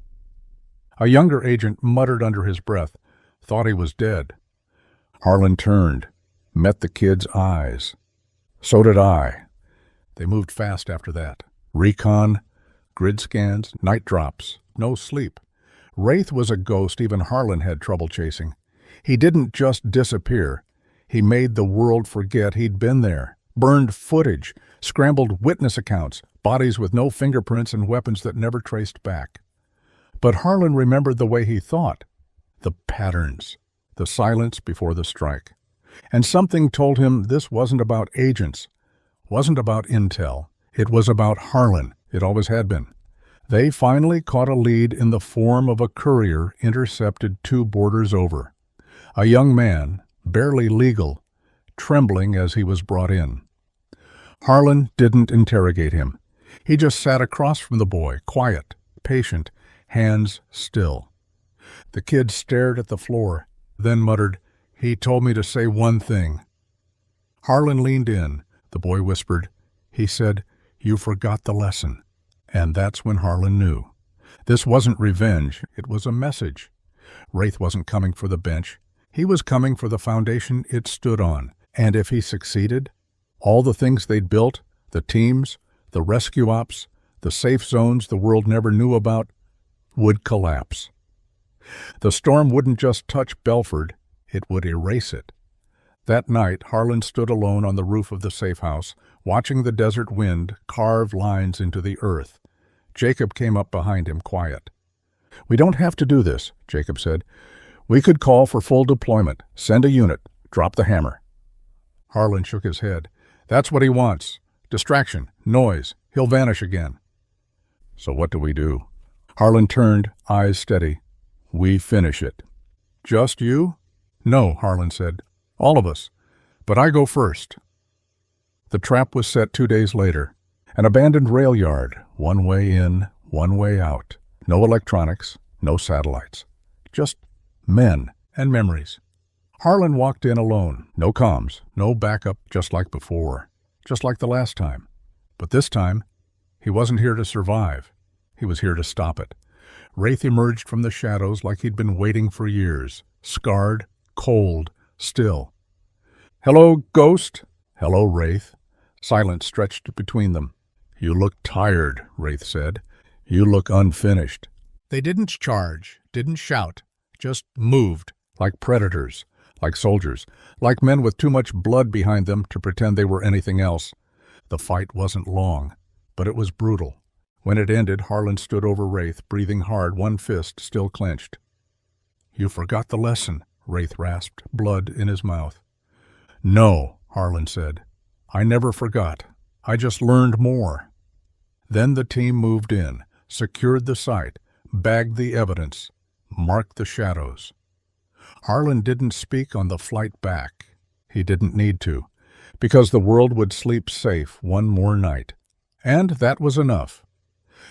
A younger agent muttered under his breath, thought he was dead. Harlan turned, met the kid's eyes. So did I. They moved fast after that. Recon, grid scans, night drops, no sleep. Wraith was a ghost even Harlan had trouble chasing. He didn't just disappear. He made the world forget he'd been there, burned footage, scrambled witness accounts, bodies with no fingerprints and weapons that never traced back. But Harlan remembered the way he thought, the patterns, the silence before the strike. And something told him this wasn't about agents, wasn't about intel. It was about Harlan. It always had been. They finally caught a lead in the form of a courier intercepted 2 borders over. A young man, barely legal, trembling as he was brought in. Harlan didn't interrogate him. He just sat across from the boy, quiet, patient, hands still. The kid stared at the floor, then muttered, "He told me to say one thing." Harlan leaned in. The boy whispered. He said, "You forgot the lesson." And that's when Harlan knew. This wasn't revenge. It was a message. Wraith wasn't coming for the bench. He was coming for the foundation it stood on. And if he succeeded, all the things they'd built, the teams, the rescue ops, the safe zones the world never knew about, would collapse. The storm wouldn't just touch Belleford, it would erase it. That night, Harlan stood alone on the roof of the safe house, watching the desert wind carve lines into the earth. Jacob came up behind him, quiet. "We don't have to do this," Jacob said. "We could call for full deployment, send a unit, drop the hammer." Harlan shook his head. "That's what he wants. Distraction, noise. He'll vanish again." "So what do we do?" Harlan turned, eyes steady. "We finish it." "Just you?" "No," Harlan said. "All of us. But I go first." The trap was set 2 days later. An abandoned rail yard, one way in, one way out. No electronics, no satellites. Just men and memories. Harlan walked in alone. No comms, no backup, just like before. Just like the last time. But this time, he wasn't here to survive. He was here to stop it. Wraith emerged from the shadows like he'd been waiting for years. Scarred, cold, still. "Hello, Ghost." "Hello, Wraith." Silence stretched between them. "You look tired," Wraith said. "You look unfinished." They didn't charge, didn't shout, just moved, like predators, like soldiers, like men with too much blood behind them to pretend they were anything else. The fight wasn't long, but it was brutal. When it ended, Harlan stood over Wraith, breathing hard, one fist still clenched. "You forgot the lesson," Wraith rasped, blood in his mouth. "No," Harlan said. "I never forgot. I just learned more." Then the team moved in, secured the site, bagged the evidence, marked the shadows. Harlan didn't speak on the flight back. He didn't need to, because the world would sleep safe one more night. And that was enough.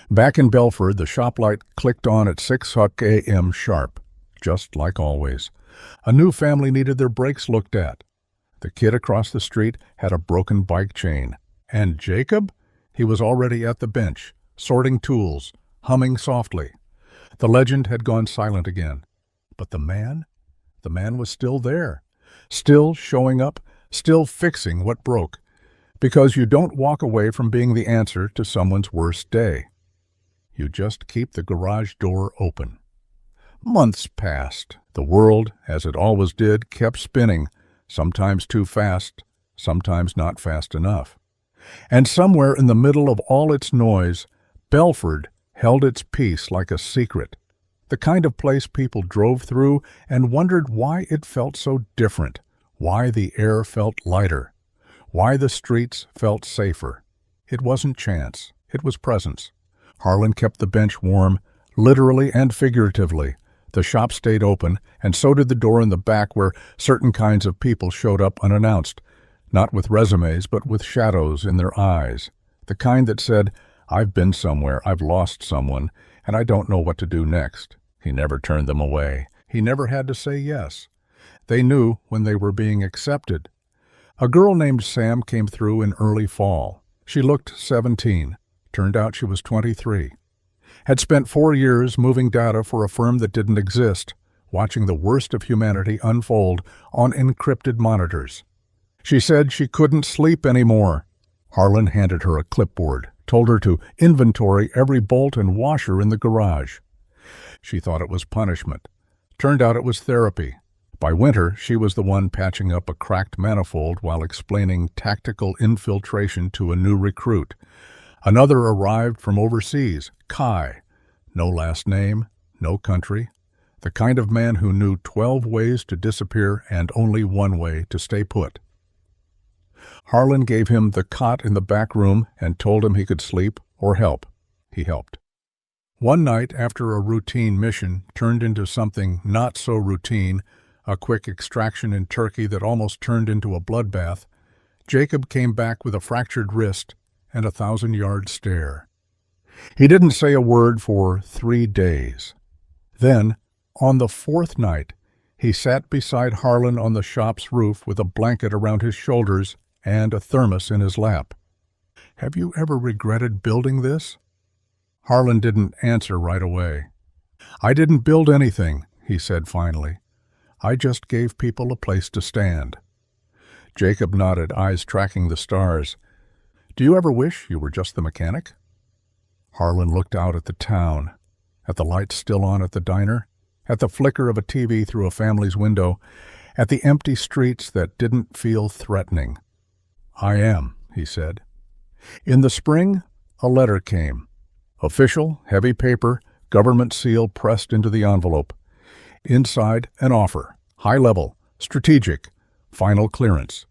Back in Belleford, the shop light clicked on at 6 a.m. sharp, just like always. A new family needed their brakes looked at. The kid across the street had a broken bike chain. And Jacob? He was already at the bench, sorting tools, humming softly. The legend had gone silent again. But the man? The man was still there, still showing up, still fixing what broke. Because you don't walk away from being the answer to someone's worst day. You just keep the garage door open. Months passed. The world, as it always did, kept spinning, sometimes too fast, sometimes not fast enough. And somewhere in the middle of all its noise, Belleford held its peace like a secret, the kind of place people drove through and wondered why it felt so different, why the air felt lighter, why the streets felt safer. It wasn't chance. It was presence. Harlan kept the bench warm, literally and figuratively. The shop stayed open, and so did the door in the back where certain kinds of people showed up unannounced, not with resumes, but with shadows in their eyes, the kind that said, "I've been somewhere, I've lost someone, and I don't know what to do next." He never turned them away. He never had to say yes. They knew when they were being accepted. A girl named Sam came through in early fall. She looked 17. Turned out she was 23. Had spent 4 years moving data for a firm that didn't exist, watching the worst of humanity unfold on encrypted monitors. She said she couldn't sleep anymore. Harlan handed her a clipboard, told her to inventory every bolt and washer in the garage. She thought it was punishment. Turned out it was therapy. By winter, she was the one patching up a cracked manifold while explaining tactical infiltration to a new recruit. Another arrived from overseas, Kai. No last name, no country. The kind of man who knew 12 ways to disappear and only one way to stay put. Harlan gave him the cot in the back room and told him he could sleep or help. He helped. One night, after a routine mission turned into something not so routine, a quick extraction in Turkey that almost turned into a bloodbath, Jacob came back with a fractured wrist and a 1,000-yard stare. He didn't say a word for 3 days. Then, on the 4th night, he sat beside Harlan on the shop's roof with a blanket around his shoulders and a thermos in his lap. "Have you ever regretted building this?" Harlan didn't answer right away. "I didn't build anything," he said finally. "I just gave people a place to stand." Jacob nodded, eyes tracking the stars. "Do you ever wish you were just the mechanic?" Harlan looked out at the town, at the lights still on at the diner, at the flicker of a TV through a family's window, at the empty streets that didn't feel threatening. "I am," he said. In the spring, a letter came. Official, heavy paper, government seal pressed into the envelope. Inside, an offer, high level, strategic, final clearance.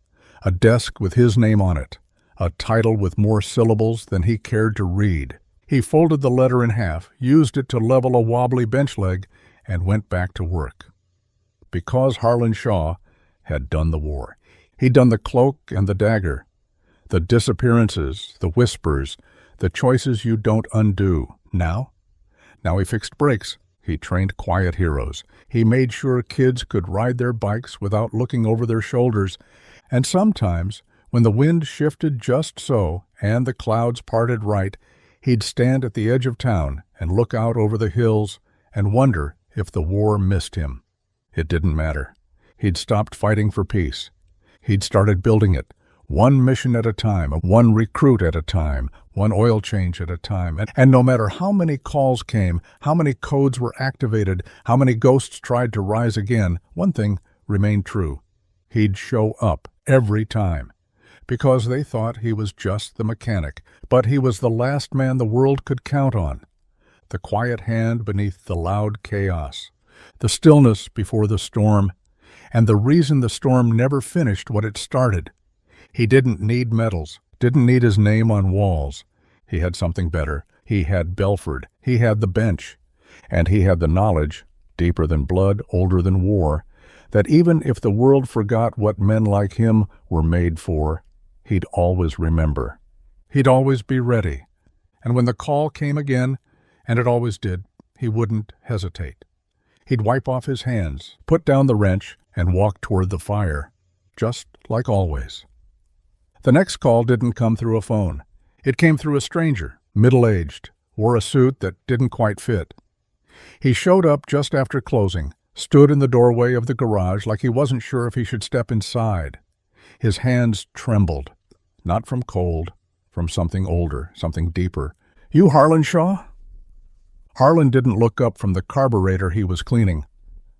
A desk with his name on it, a title with more syllables than he cared to read. He folded the letter in half, used it to level a wobbly bench leg, and went back to work. Because Harlan Shaw had done the war. He'd done the cloak and the dagger, the disappearances, the whispers, the choices you don't undo. Now he fixed brakes. He trained quiet heroes. He made sure kids could ride their bikes without looking over their shoulders. And sometimes, when the wind shifted just so and the clouds parted right, he'd stand at the edge of town and look out over the hills and wonder if the war missed him. It didn't matter. He'd stopped fighting for peace. He'd started building it, one mission at a time, one recruit at a time, one oil change at a time. And no matter how many calls came, how many codes were activated, how many ghosts tried to rise again, one thing remained true. He'd show up every time. Because they thought he was just the mechanic, but he was the last man the world could count on. The quiet hand beneath the loud chaos, the stillness before the storm, and the reason the storm never finished what it started. He didn't need medals, didn't need his name on walls. He had something better. He had Belleford. He had the bench. And he had the knowledge, deeper than blood, older than war, that even if the world forgot what men like him were made for, he'd always remember. He'd always be ready. And when the call came again, and it always did, he wouldn't hesitate. He'd wipe off his hands, put down the wrench, and walk toward the fire, just like always. The next call didn't come through a phone. It came through a stranger, middle-aged, wore a suit that didn't quite fit. He showed up just after closing, stood in the doorway of the garage like he wasn't sure if he should step inside. His hands trembled, not from cold, from something older, something deeper. "You Harlan Shaw?" Harlan didn't look up from the carburetor he was cleaning.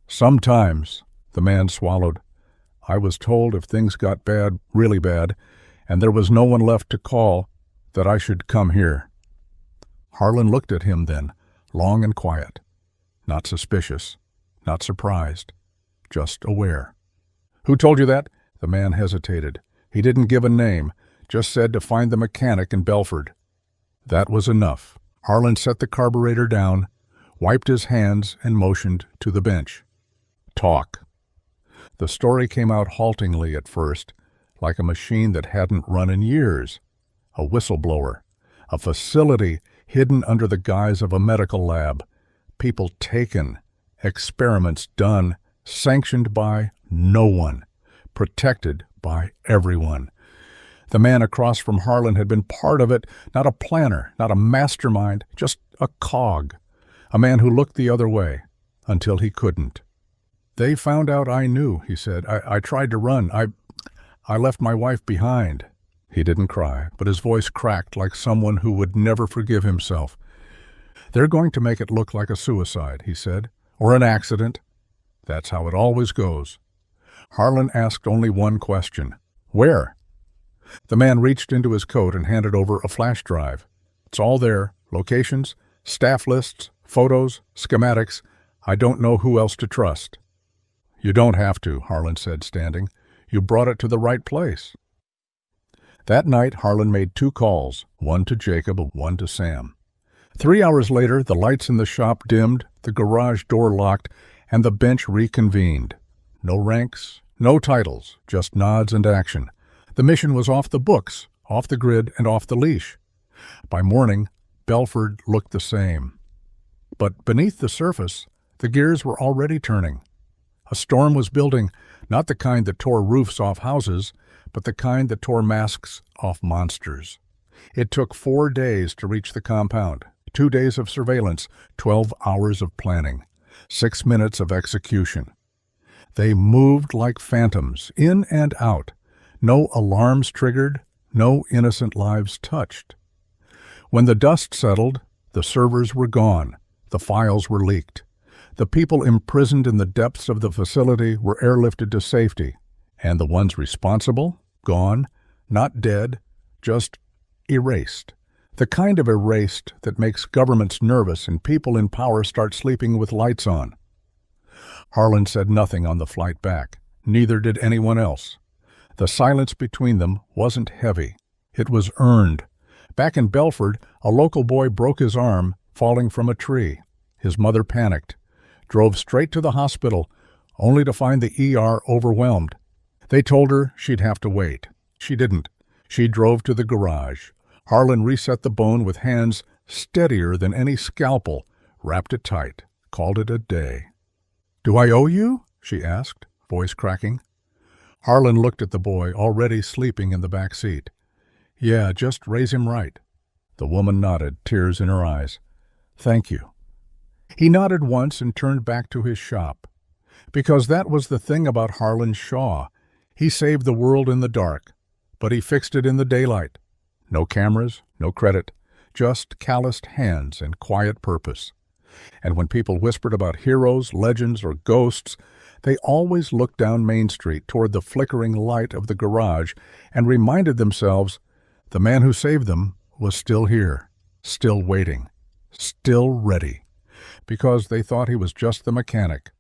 "Sometimes," the man swallowed. "I was told if things got bad, really bad, and there was no one left to call, that I should come here." Harlan looked at him then, long and quiet. Not suspicious, not surprised, just aware. "Who told you that?" The man hesitated. He didn't give a name, just said to find the mechanic in Belleford. That was enough. Harlan set the carburetor down, wiped his hands, and motioned to the bench. "Talk." The story came out haltingly at first, like a machine that hadn't run in years. A whistleblower, a facility hidden under the guise of a medical lab, people taken, experiments done, sanctioned by, No one. Protected by everyone. The man across from Harlan had been part of it, not a planner, not a mastermind, just a cog. A man who looked the other way, until he couldn't. "They found out I knew," he said. I tried to run. I left my wife behind." He didn't cry, but his voice cracked like someone who would never forgive himself. "They're going to make it look like a suicide," he said, "or an accident. That's how it always goes." Harlan asked only one question. "Where?" The man reached into his coat and handed over a flash drive. "It's all there. Locations, staff lists, photos, schematics. I don't know who else to trust." "You don't have to," Harlan said, standing. "You brought it to the right place." That night, Harlan made 2 calls, one to Jacob and one to Sam. 3 hours later, the lights in the shop dimmed, the garage door locked, and the bench reconvened. No ranks, no titles, just nods and action. The mission was off the books, off the grid, and off the leash. By morning, Belleford looked the same. But beneath the surface, the gears were already turning. A storm was building, not the kind that tore roofs off houses, but the kind that tore masks off monsters. It took 4 days to reach the compound, 2 days of surveillance, 12 hours of planning, 6 minutes of execution. They moved like phantoms, in and out. No alarms triggered, no innocent lives touched. When the dust settled, the servers were gone, the files were leaked. The people imprisoned in the depths of the facility were airlifted to safety, and the ones responsible, gone, not dead, just erased. The kind of erased that makes governments nervous and people in power start sleeping with lights on. Harlan said nothing on the flight back. Neither did anyone else. The silence between them wasn't heavy. It was earned. Back in Belleford, a local boy broke his arm falling from a tree. His mother panicked, drove straight to the hospital, only to find the ER overwhelmed. They told her she'd have to wait. She didn't. She drove to the garage. Harlan reset the bone with hands steadier than any scalpel, wrapped it tight, called it a day. "Do I owe you?" she asked, voice cracking. Harlan looked at the boy, already sleeping in the back seat. "Yeah, just raise him right." The woman nodded, tears in her eyes. "Thank you." He nodded once and turned back to his shop. Because that was the thing about Harlan Shaw. He saved the world in the dark, but he fixed it in the daylight. No cameras, no credit, just calloused hands and quiet purpose. And when people whispered about heroes, legends, or ghosts, they always looked down Main Street toward the flickering light of the garage and reminded themselves the man who saved them was still here, still waiting, still ready, because they thought he was just the mechanic.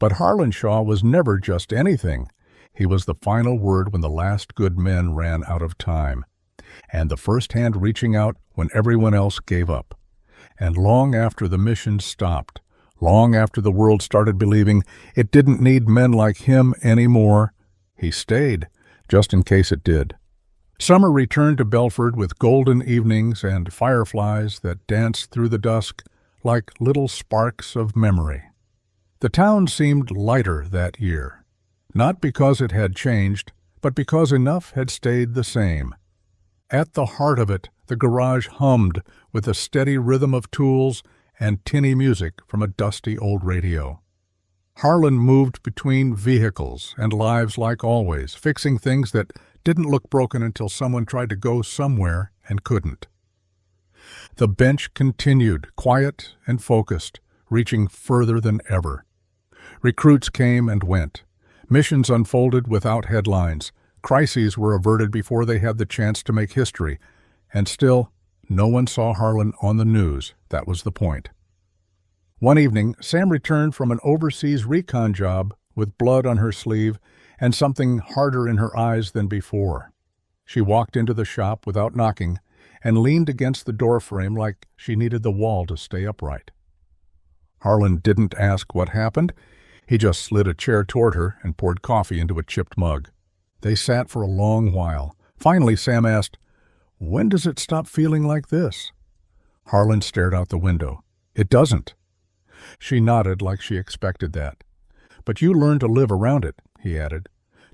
But Harlan Shaw was never just anything. He was the final word when the last good men ran out of time, and the first hand reaching out when everyone else gave up. And long after the mission stopped, long after the world started believing it didn't need men like him anymore, he stayed, just in case it did. Summer returned to Belleford with golden evenings and fireflies that danced through the dusk like little sparks of memory. The town seemed lighter that year, not because it had changed, but because enough had stayed the same. At the heart of it, the garage hummed with the steady rhythm of tools and tinny music from a dusty old radio. Harlan moved between vehicles and lives like always, fixing things that didn't look broken until someone tried to go somewhere and couldn't. The bench continued, quiet and focused, reaching further than ever. Recruits came and went. Missions unfolded without headlines. Crises were averted before they had the chance to make history. And still, no one saw Harlan on the news. That was the point. One evening, Sam returned from an overseas recon job with blood on her sleeve and something harder in her eyes than before. She walked into the shop without knocking and leaned against the doorframe like she needed the wall to stay upright. Harlan didn't ask what happened. He just slid a chair toward her and poured coffee into a chipped mug. They sat for a long while. Finally, Sam asked, "When does it stop feeling like this?" Harlan stared out the window. "It doesn't." She nodded like she expected that. "But you learn to live around it," he added.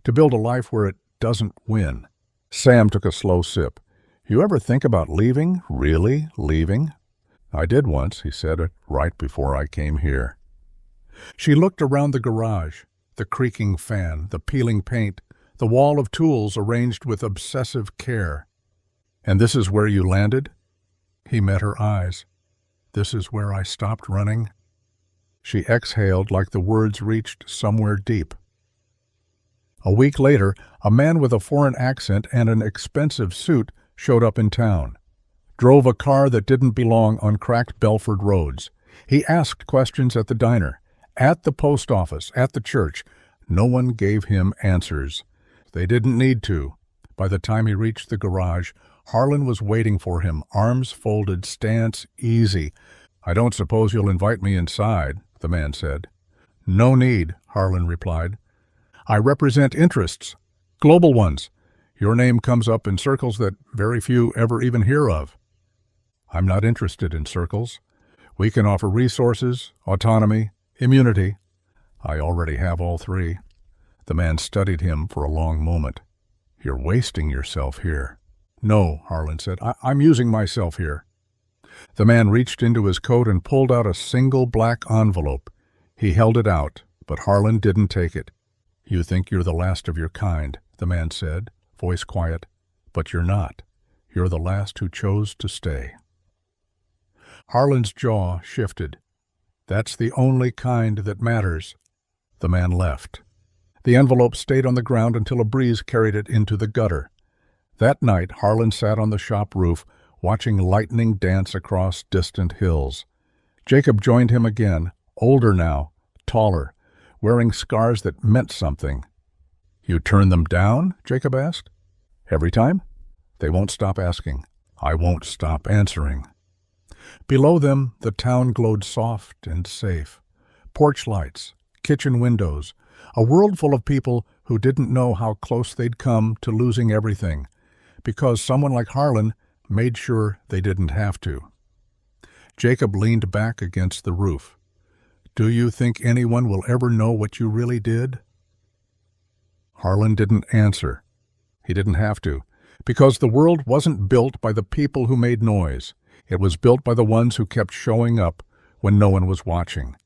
To build a life where it doesn't win. Sam took a slow sip. You ever think about leaving? Really leaving? I did once, he said, right before I came here. She looked around the garage, the creaking fan, the peeling paint, the wall of tools arranged with obsessive care. And this is where you landed? He met her eyes. This is where I stopped running. She exhaled like the words reached somewhere deep. A week later, a man with a foreign accent and an expensive suit showed up in town. Drove a car that didn't belong on cracked Belleford roads. He asked questions at the diner, at the post office, at the church. No one gave him answers. They didn't need to. By the time he reached the garage, Harlan was waiting for him, arms folded, stance easy. I don't suppose you'll invite me inside, the man said. No need, Harlan replied. I represent interests, global ones. Your name comes up in circles that very few ever even hear of. I'm not interested in circles. We can offer resources, autonomy, immunity. I already have all three. The man studied him for a long moment. You're wasting yourself here. No, Harlan said. I'm using myself here. The man reached into his coat and pulled out a single black envelope. He held it out, but Harlan didn't take it. You think you're the last of your kind, the man said, voice quiet. But you're not. You're the last who chose to stay. Harlan's jaw shifted. That's the only kind that matters. The man left. The envelope stayed on the ground until a breeze carried it into the gutter. That night, Harlan sat on the shop roof, watching lightning dance across distant hills. Jacob joined him again, older now, taller, wearing scars that meant something. You turn them down? Jacob asked. Every time? They won't stop asking. I won't stop answering. Below them, the town glowed soft and safe. Porch lights, kitchen windows, a world full of people who didn't know how close they'd come to losing everything, because someone like Harlan made sure they didn't have to. Jacob leaned back against the roof. Do you think anyone will ever know what you really did? Harlan didn't answer. He didn't have to, because the world wasn't built by the people who made noise. It was built by the ones who kept showing up when no one was watching,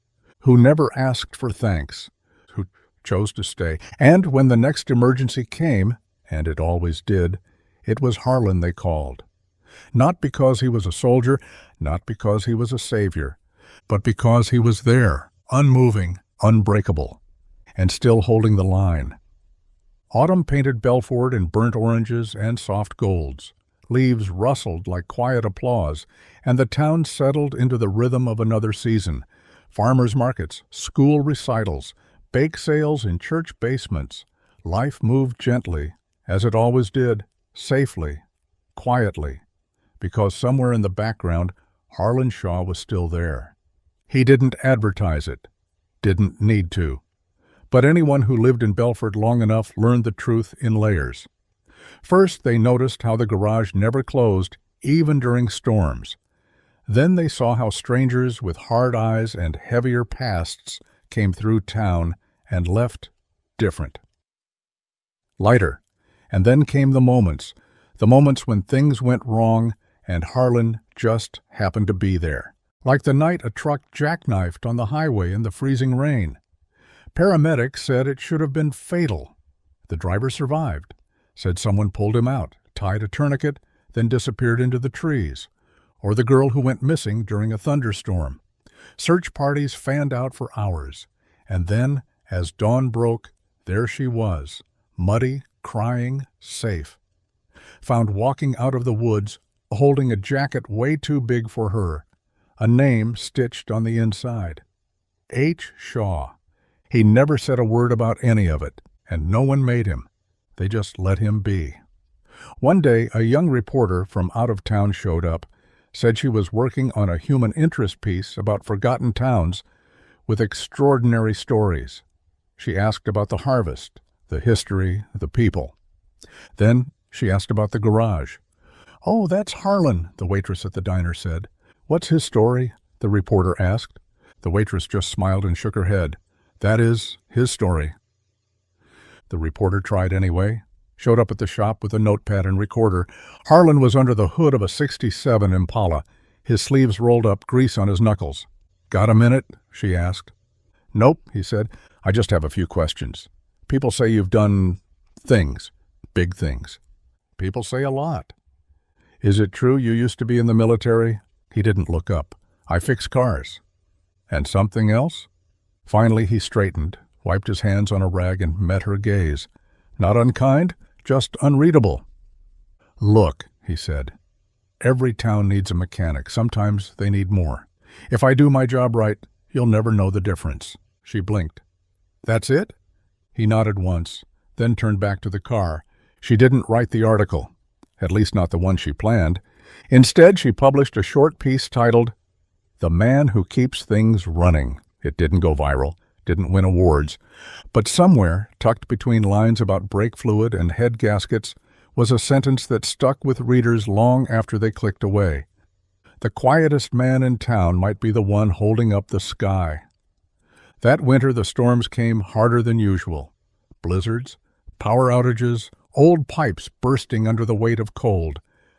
who never asked for thanks, who chose to stay. And when the next emergency came, and it always did, it was Harlan they called. Not because he was a soldier, not because he was a savior, but because he was there, unmoving, unbreakable, and still holding the line. Autumn painted Belleford in burnt oranges and soft golds. Leaves rustled like quiet applause, and the town settled into the rhythm of another season. Farmers' markets, school recitals, bake sales in church basements. Life moved gently, as it always did, safely, quietly, because somewhere in the background, Harlan Shaw was still there. He didn't advertise it, didn't need to. But anyone who lived in Belleford long enough learned the truth in layers. First, they noticed how the garage never closed, even during storms. Then they saw how strangers with hard eyes and heavier pasts came through town and left different. Lighter. And then came the moments when things went wrong and Harlan just happened to be there. Like the night a truck jackknifed on the highway in the freezing rain. Paramedics said it should have been fatal. The driver survived. Said someone pulled him out, tied a tourniquet, then disappeared into the trees. Or the girl who went missing during a thunderstorm. Search parties fanned out for hours. And then, as dawn broke, there she was, muddy, crying, safe. Found walking out of the woods, holding a jacket way too big for her. A name stitched on the inside. H. Shaw. He never said a word about any of it, and no one made him. They just let him be. One day, a young reporter from out of town showed up, said she was working on a human interest piece about forgotten towns with extraordinary stories. She asked about the harvest, the history, the people. Then she asked about the garage. Oh, that's Harlan, the waitress at the diner said. What's his story? The reporter asked. The waitress just smiled and shook her head. That is his story. The reporter tried anyway. Showed up at the shop with a notepad and recorder. Harlan was under the hood of a '67 Impala, his sleeves rolled up, grease on his knuckles. "Got a minute?" she asked. "Nope," he said. "I just have a few questions. People say you've done things, big things. People say a lot. Is it true you used to be in the military?" He didn't look up. "I fix cars." "And something else?" Finally he straightened, wiped his hands on a rag, and met her gaze. "Not unkind, just unreadable." "Look," he said, "every town needs a mechanic. Sometimes they need more. If I do my job right, you'll never know the difference." She blinked. "That's it?" He nodded once, then turned back to the car. She didn't write the article, at least not the one she planned. Instead, she published a short piece titled, "The Man Who Keeps Things Running." It didn't go viral, didn't win awards, but somewhere, tucked between lines about brake fluid and head gaskets, was a sentence that stuck with readers long after they clicked away. The quietest man in town might be the one holding up the sky. That winter the storms came harder than usual. Blizzards, power outages, old pipes bursting under the weight of cold.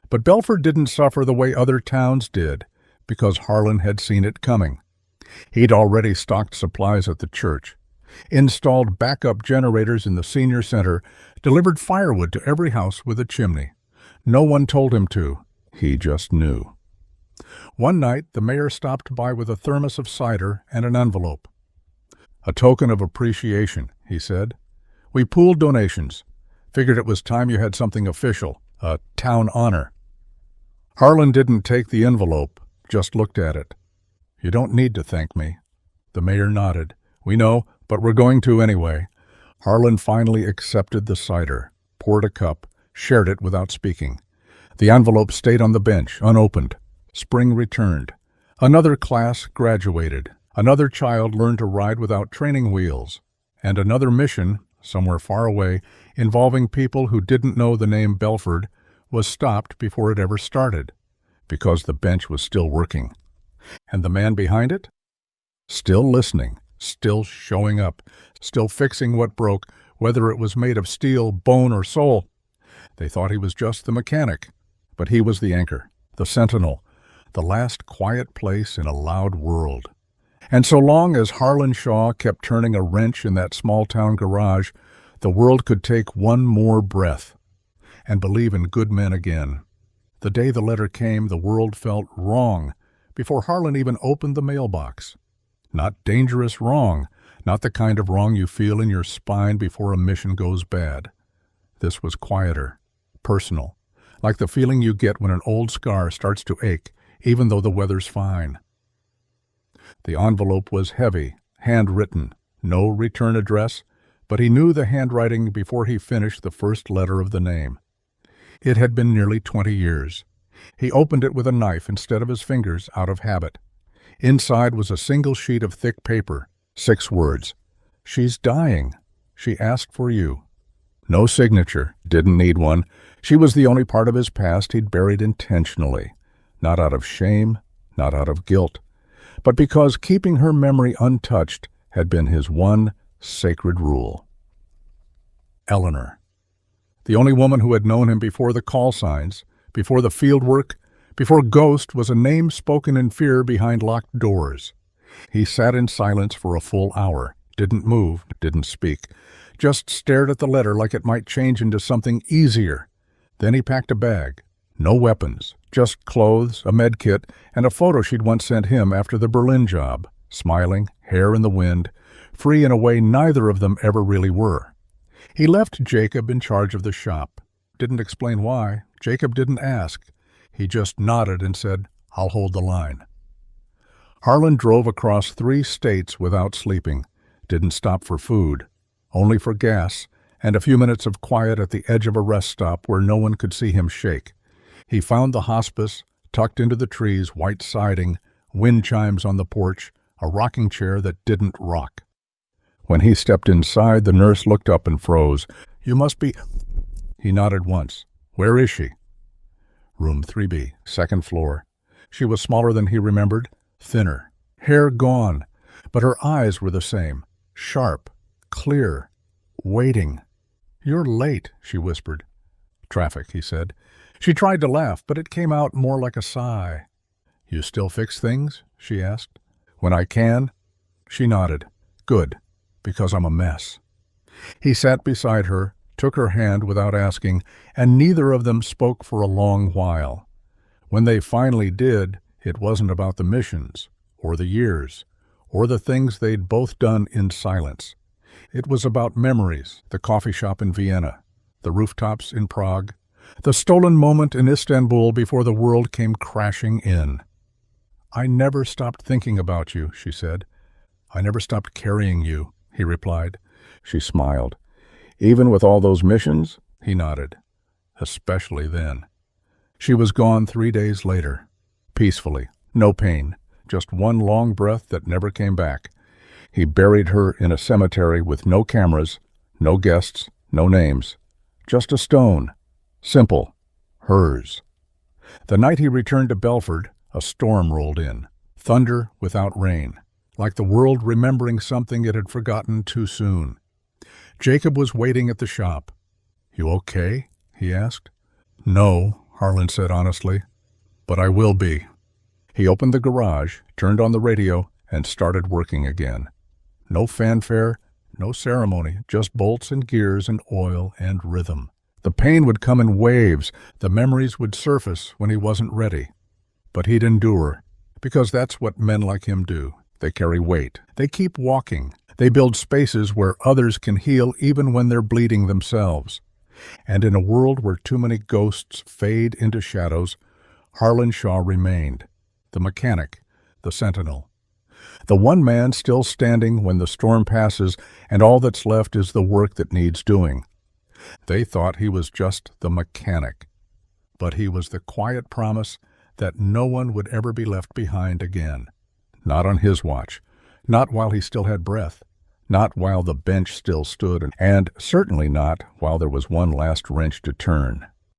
But Belleford didn't suffer the way other towns did, because Harlan had seen it coming. He'd already stocked supplies at the church, installed backup generators in the senior center, delivered firewood to every house with a chimney. No one told him to. He just knew. One night, the mayor stopped by with a thermos of cider and an envelope. "A token of appreciation," he said. "We pooled donations. Figured it was time you had something official, a town honor." Harlan didn't take the envelope, just looked at it. "You don't need to thank me." The mayor nodded. "We know, but we're going to anyway." Harlan finally accepted the cider, poured a cup, shared it without speaking. The envelope stayed on the bench, unopened. Spring returned. Another class graduated. Another child learned to ride without training wheels. And another mission, somewhere far away, involving people who didn't know the name Belleford, was stopped before it ever started, because the bench was still working. And the man behind it? Still listening, still showing up, still fixing what broke, whether it was made of steel, bone, or soul. They thought he was just the mechanic, but he was the anchor, the sentinel, the last quiet place in a loud world. And so long as Harlan Shaw kept turning a wrench in that small-town garage, the world could take one more breath and believe in good men again. The day the letter came, the world felt wrong before Harlan even opened the mailbox. Not dangerous wrong, not the kind of wrong you feel in your spine before a mission goes bad. This was quieter, personal, like the feeling you get when an old scar starts to ache, even though the weather's fine. The envelope was heavy, handwritten, no return address, but he knew the handwriting before he finished the first letter of the name. It had been nearly 20 years. He opened it with a knife instead of his fingers, out of habit. Inside was a single sheet of thick paper, 6 words. "She's dying. She asked for you." No signature, didn't need one. She was the only part of his past he'd buried intentionally, not out of shame, not out of guilt, but because keeping her memory untouched had been his one sacred rule. Eleanor. The only woman who had known him before the call signs, before the field work, before Ghost, was a name spoken in fear behind locked doors. He sat in silence for a full hour, didn't move, didn't speak, just stared at the letter like it might change into something easier. Then he packed a bag. No weapons, just clothes, a med kit, and a photo she'd once sent him after the Berlin job, smiling, hair in the wind, free in a way neither of them ever really were. He left Jacob in charge of the shop. Didn't explain why. Jacob didn't ask. He just nodded and said, "I'll hold the line." Harlan drove across 3 states without sleeping. Didn't stop for food, only for gas, and a few minutes of quiet at the edge of a rest stop where no one could see him shake. He found the hospice, tucked into the trees, white siding, wind chimes on the porch, a rocking chair that didn't rock. When he stepped inside, the nurse looked up and froze. "You must be—" He nodded once. "Where is she?" Room 3B, 2nd floor. She was smaller than he remembered, thinner, hair gone, but her eyes were the same, sharp, clear, waiting. "You're late," she whispered. "Traffic," he said. She tried to laugh, but it came out more like a sigh. "You still fix things?" she asked. "When I can?" She nodded. "Good, because I'm a mess." He sat beside her, took her hand without asking, and neither of them spoke for a long while. When they finally did, it wasn't about the missions, or the years, or the things they'd both done in silence. It was about memories, the coffee shop in Vienna, the rooftops in Prague, the stolen moment in Istanbul before the world came crashing in. "I never stopped thinking about you," she said. "I never stopped carrying you," he replied. She smiled. "Even with all those missions?" He nodded. "Especially then." She was gone 3 days later. Peacefully, no pain, just one long breath that never came back. He buried her in a cemetery with no cameras, no guests, no names. Just a stone. Simple. Hers. The night he returned to Belleford, a storm rolled in. Thunder without rain. Like the world remembering something it had forgotten too soon. Jacob was waiting at the shop. "You okay?" he asked. "No," Harlan said honestly, "but I will be." He opened the garage, turned on the radio, and started working again. No fanfare, no ceremony, just bolts and gears and oil and rhythm. The pain would come in waves, the memories would surface when he wasn't ready. But he'd endure, because that's what men like him do. They carry weight. They keep walking. They build spaces where others can heal even when they're bleeding themselves. And in a world where too many ghosts fade into shadows, Harlan Shaw remained. The mechanic, the sentinel. The one man still standing when the storm passes and all that's left is the work that needs doing. They thought he was just the mechanic, but he was the quiet promise that no one would ever be left behind again. Not on his watch, not while he still had breath, not while the bench still stood, and certainly not while there was one last wrench to turn.